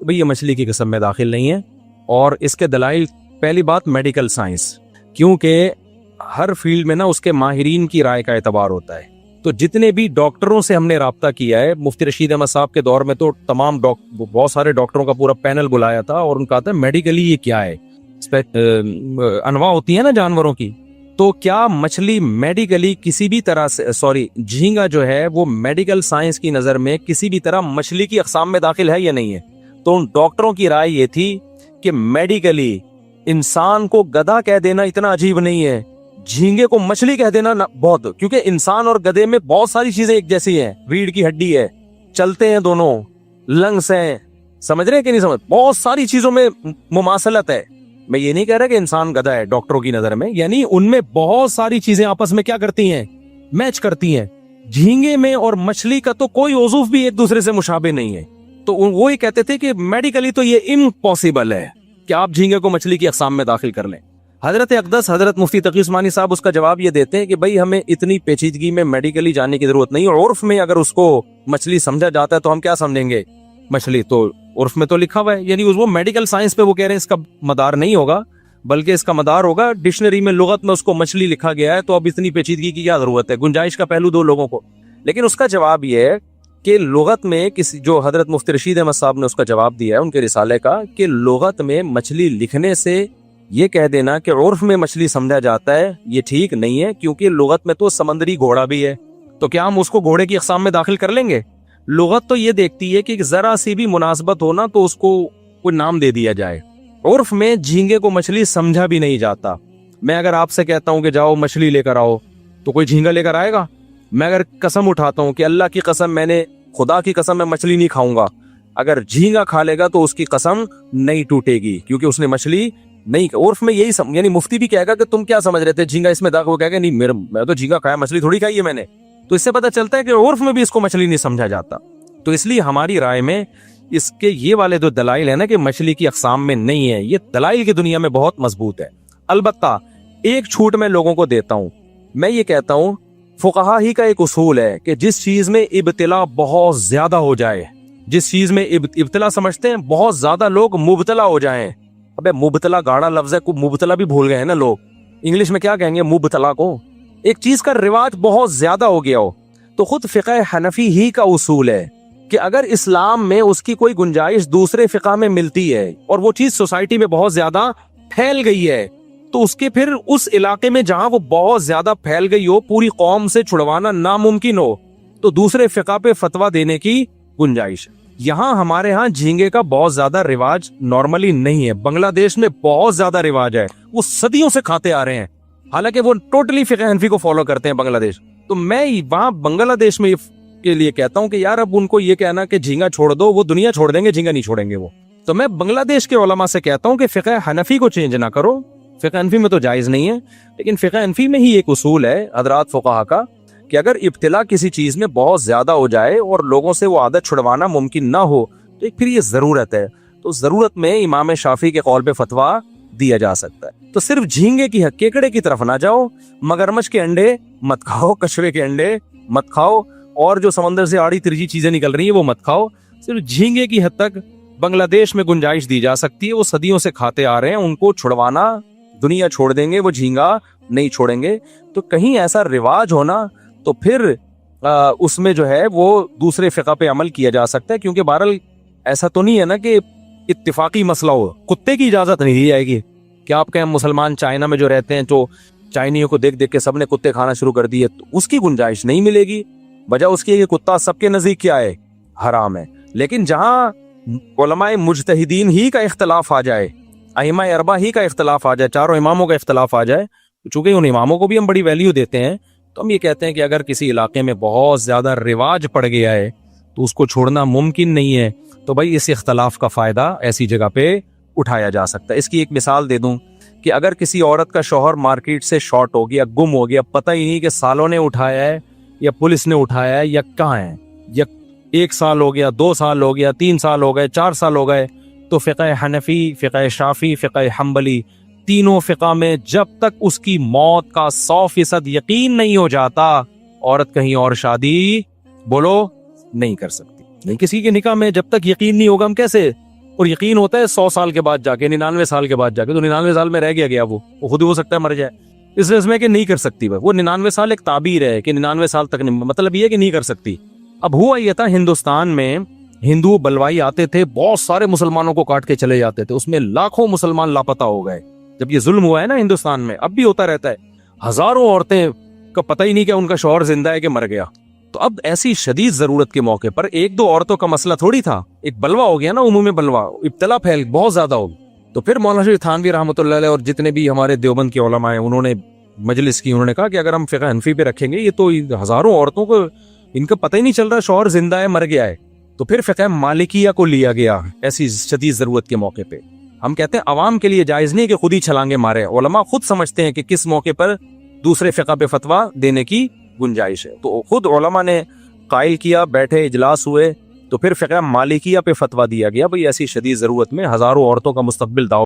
بھئی یہ مچھلی کی قسم میں داخل نہیں ہے. اور اس کے دلائل پہلی بات میڈیکل سائنس, کیونکہ ہر فیلڈ میں نا اس کے ماہرین کی رائے کا اعتبار ہوتا ہے. تو جتنے بھی ڈاکٹروں سے ہم نے رابطہ کیا ہے, مفتی رشید احمد صاحب کے دور میں تو تمام بہت سارے ڈاکٹروں کا پورا پینل بلایا تھا اور ان کا تھا میڈیکلی یہ کیا ہے, انواع ہوتی ہیں نا جانوروں کی, تو کیا مچھلی میڈیکلی کسی بھی طرح سے جھینگا جو ہے وہ میڈیکل سائنس کی نظر میں کسی بھی طرح مچھلی کی اقسام میں داخل ہے یا نہیں ہے. تو ان ڈاکٹروں کی رائے یہ تھی کہ میڈیکلی انسان کو گدھا کہہ دینا اتنا عجیب نہیں ہے, جھینگے کو مچھلی کہہ دینا بہت, کیونکہ انسان اور گدھے میں بہت ساری چیزیں ایک جیسی ہیں, ریڑھ کی ہڈی ہے, چلتے ہیں دونوں, لنگس ہیں, سمجھ رہے ہیں کہ نہیں سمجھ, بہت ساری چیزوں میں مماثلت ہے. میں یہ نہیں کہہ رہا کہ انسان گدھا ہے ڈاکٹروں کی نظر میں, یعنی ان میں بہت ساری چیزیں آپس میں کیا کرتی ہیں, میچ کرتی ہیں. جھینگے میں اور مچھلی کا تو کوئی عضو بھی ایک دوسرے سے مشابہ نہیں ہے. تو وہی کہتے تھے کہ میڈیکلی تو یہ امپاسبل ہے کہ آپ جھینگے کو مچھلی کی اقسام میں داخل کر لیں. حضرت اقدس حضرت مفتی تقی عثمانی صاحب اس کا جواب یہ دیتے ہیں کہ بھئی ہمیں اتنی پیچیدگی میں میڈیکلی جاننے کی ضرورت نہیں, اور عرف میں اگر اس کو مچھلی سمجھا جاتا ہے تو ہم کیا سمجھیں گے مچھلی, تو عرف میں تو لکھا ہوا ہے, یعنی وہ میڈیکل سائنس پہ وہ کہہ رہے ہیں اس کا مدار نہیں ہوگا, بلکہ اس کا مدار ہوگا ڈکشنری میں, لغت میں اس کو مچھلی لکھا گیا ہے, تو اب اتنی پیچیدگی کی کیا ضرورت ہے, گنجائش کا پہلو دو لوگوں کو. لیکن اس کا جواب یہ ہے کہ لغت میں کسی, جو حضرت مفتی رشید احمد صاحب نے اس کا جواب دیا ہے ان کے رسالے کا, کہ لغت میں مچھلی لکھنے سے یہ کہہ دینا کہ عرف میں مچھلی سمجھا جاتا ہے یہ ٹھیک نہیں ہے, کیونکہ لغت میں تو سمندری گھوڑا بھی ہے, تو کیا ہم اس کو گھوڑے کی اقسام میں داخل کر لیں گے. لغت تو یہ دیکھتی ہے کہ ذرا سی بھی مناسبت ہونا تو اس کو کوئی نام دے دیا جائے. عرف میں جھینگے کو مچھلی سمجھا بھی نہیں جاتا. میں اگر آپ سے کہتا ہوں کہ جاؤ مچھلی لے کر آؤ, تو کوئی جھینگا لے کر آئے گا. میں اگر قسم اٹھاتا ہوں کہ اللہ کی قسم, میں نے خدا کی قسم میں مچھلی نہیں کھاؤں گا, اگر جھینگا کھا لے گا تو اس کی قسم نہیں ٹوٹے گی, کیونکہ اس نے مچھلی نہیں. عرف میں یہی یعنی مفتی بھی کہے گا کہ تم کیا سمجھ رہے تھے جھینگا اس میں داخل, وہ کہے گا نہیں میں تو جھینگا کھایا, مچھلی تھوڑی کھائی ہے میں نے. تو اس سے پتہ چلتا ہے کہ عرف میں بھی اس کو مچھلی نہیں سمجھا جاتا. تو اس لیے ہماری رائے میں اس کے یہ والے جو دلائل ہیں نا کہ مچھلی کی اقسام میں نہیں ہے, یہ دلائل کی دنیا میں بہت مضبوط ہے. البتہ ایک چھوٹ میں لوگوں کو دیتا ہوں, میں یہ کہتا ہوں فقہا ہی کا ایک اصول ہے کہ جس چیز میں ابتلا بہت زیادہ ہو جائے, جس چیز میں ابتلا سمجھتے ہیں بہت زیادہ لوگ مبتلا ہو جائیں. ابے مبتلا گاڑا لفظ ہے, مبتلا بھی بھول گئے ہیں نا لوگ, انگلش میں کیا کہیں گے مبتلا کو. ایک چیز کا رواج بہت زیادہ ہو گیا ہو, تو خود فقہ حنفی ہی کا اصول ہے کہ اگر اسلام میں اس کی کوئی گنجائش دوسرے فقہ میں ملتی ہے اور وہ چیز سوسائٹی میں بہت زیادہ پھیل گئی ہے, تو اس کے پھر اس علاقے میں جہاں وہ بہت زیادہ پھیل گئی ہو پوری قوم سے چھڑوانا ناممکن ہو, تو دوسرے فقہ پہ فتویٰ دینے کی گنجائش ہے. یہاں ہمارے ہاں جھینگے کا بہت زیادہ رواج نارملی نہیں ہے, بنگلہ دیش میں بہت زیادہ رواج ہے, وہ صدیوں سے کھاتے آ رہے ہیں, حالانکہ وہ ٹوٹلی فقہ حنفی کو فالو کرتے ہیں بنگلہ دیش. تو میں وہاں بنگلہ دیش میں کے لیے کہتا ہوں کہ یار اب ان کو یہ کہنا کہ جھینگا چھوڑ دو, وہ دنیا چھوڑ دیں گے, جھینگا نہیں چھوڑیں گے وہ. تو میں بنگلہ دیش کے علماء سے کہتا ہوں کہ فقہ حنفی کو چینج نہ کرو, فقہ حنفی میں تو جائز نہیں ہے, لیکن فقہ حنفی میں ہی ایک اصول ہے حضرات فقہا کا کہ اگر ابتلا کسی چیز میں بہت زیادہ ہو جائے اور لوگوں سے وہ عادت چھڑوانا ممکن نہ ہو, تو ایک پھر یہ ضرورت ہے, تو ضرورت میں امام شافعی کے قول پہ فتویٰ دیا جا سکتا ہے. تو صرف جھینگے کی کیکڑے کی طرف نہ جاؤ, مگرمچھ کے انڈے مت کھاؤ, کچھوے کے انڈے مت کھاؤ, اور جو سمندر سے آڑی ترجی چیزیں نکل رہی ہیں وہ مت کھاؤ. صرف جھینگے کی حد تک بنگلہ دیش میں گنجائش دی جا سکتی ہے, وہ صدیوں سے کھاتے آ رہے ہیں, ان کو چھڑوانا دنیا چھوڑ دیں گے, وہ جھینگا نہیں چھوڑیں گے. تو کہیں ایسا رواج ہونا تو پھر اس میں جو ہے وہ دوسرے فقہ پہ عمل کیا جا سکتا ہے, کیونکہ بہرحال ایسا تو نہیں ہے نا کہ اتفاقی مسئلہ ہو, کتے کی اجازت نہیں دی جائے گی. کیا آپ کہیں مسلمان چائنا میں جو رہتے ہیں تو چائنیوں کو دیکھ دیکھ کے سب نے کتے کھانا شروع کر دیے, تو اس کی گنجائش نہیں ملے گی. وجہ اس کی ہے کہ کتا سب کے نزدیک کیا ہے, حرام ہے. لیکن جہاں علماء مجتہدین ہی کا اختلاف آ جائے, ائمہ اربعہ ہی کا اختلاف آ جائے, چاروں اماموں کا اختلاف آ جائے, چونکہ ان اماموں کو بھی ہم بڑی ویلیو دیتے ہیں, تو ہم یہ کہتے ہیں کہ اگر کسی علاقے میں بہت زیادہ رواج پڑ گیا ہے تو اس کو چھوڑنا ممکن نہیں ہے, تو بھائی اس اختلاف کا فائدہ ایسی جگہ پہ اٹھایا جا سکتا ہے. اس کی ایک مثال دے دوں کہ اگر کسی عورت کا شوہر مارکیٹ سے شارٹ ہو گیا, گم ہو گیا, پتہ ہی نہیں کہ سالوں نے اٹھایا ہے یا پولیس نے اٹھایا ہے یا کہاں ہے, یا 1 سال ہو گیا, 2 سال ہو گیا, 3 سال ہو گئے, 4 سال ہو گئے, تو فقہ حنفی, فقہ شافعی, فقہ حنبلی, تینوں فقہ میں جب تک اس کی موت کا 100% یقین نہیں ہو جاتا, عورت کہیں اور شادی بولو نہیں کر سکتی. نہیں, کسی کے نکاح میں جب تک یقین نہیں ہوگا ہم کیسے اور یقین ہوتا ہے 100 سال کے بعد جا کے 99 سال کے بعد جا کے، تو 99 سال میں رہ گیا وہ خود ہی ہو سکتا ہے مر جائے، اس وجہ میں کہ نہیں کر سکتی وہ 99 سال ایک تعبیر ہے کہ 99 سال تک نہیں، مطلب یہ ہے کہ نہیں کر سکتی۔ اب ہوا یہ تھا ہندوستان میں ہندو بلوائی آتے تھے، بہت سارے مسلمانوں کو کاٹ کے چلے جاتے تھے، اس میں لاکھوں مسلمان لاپتہ ہو گئے جب یہ ظلم ہوا ہے نا ہندوستان میں، اب بھی ہوتا رہتا ہے، ہزاروں عورتیں کا پتہ ہی نہیں کہ ان کا شوہر زندہ ہے کہ مر گیا۔ تو اب ایسی شدید ضرورت کے موقع پر ایک دو عورتوں کا مسئلہ تھوڑی تھا، ایک بلوا ہو گیا نا، عمومی بلوا، ابتلا پھیل بہت زیادہ ہو، تو پھر مولانا شریف تھانوی رحمۃ اللہ علیہ اور جتنے بھی ہمارے دیوبند کے علماء ہیں انہوں نے مجلس کی، انہوں نے کہا کہ اگر ہم فقہ حنفی پہ رکھیں گے یہ تو ہزاروں عورتوں کو ان کا پتہ ہی نہیں چل رہا شوہر زندہ ہے مر گیا ہے، تو پھر فقہ مالکیہ کو لیا گیا ایسی شدید ضرورت کے موقع پہ۔ ہم کہتے ہیں عوام کے لیے جائز نہیں کہ خود ہی چھلانگے مارے، علماء خود سمجھتے ہیں کہ کس موقع پر دوسرے فقہ پہ فتویٰ دینے کی گنجائش ہے، تو خود علماء نے قائل کیا، بیٹھے اجلاس ہوئے، تو پھر فقہ مالکیہ پہ فتویٰ دیا گیا بھئی ایسی شدید ضرورت میں ہزاروں عورتوں کا مستقبل داؤ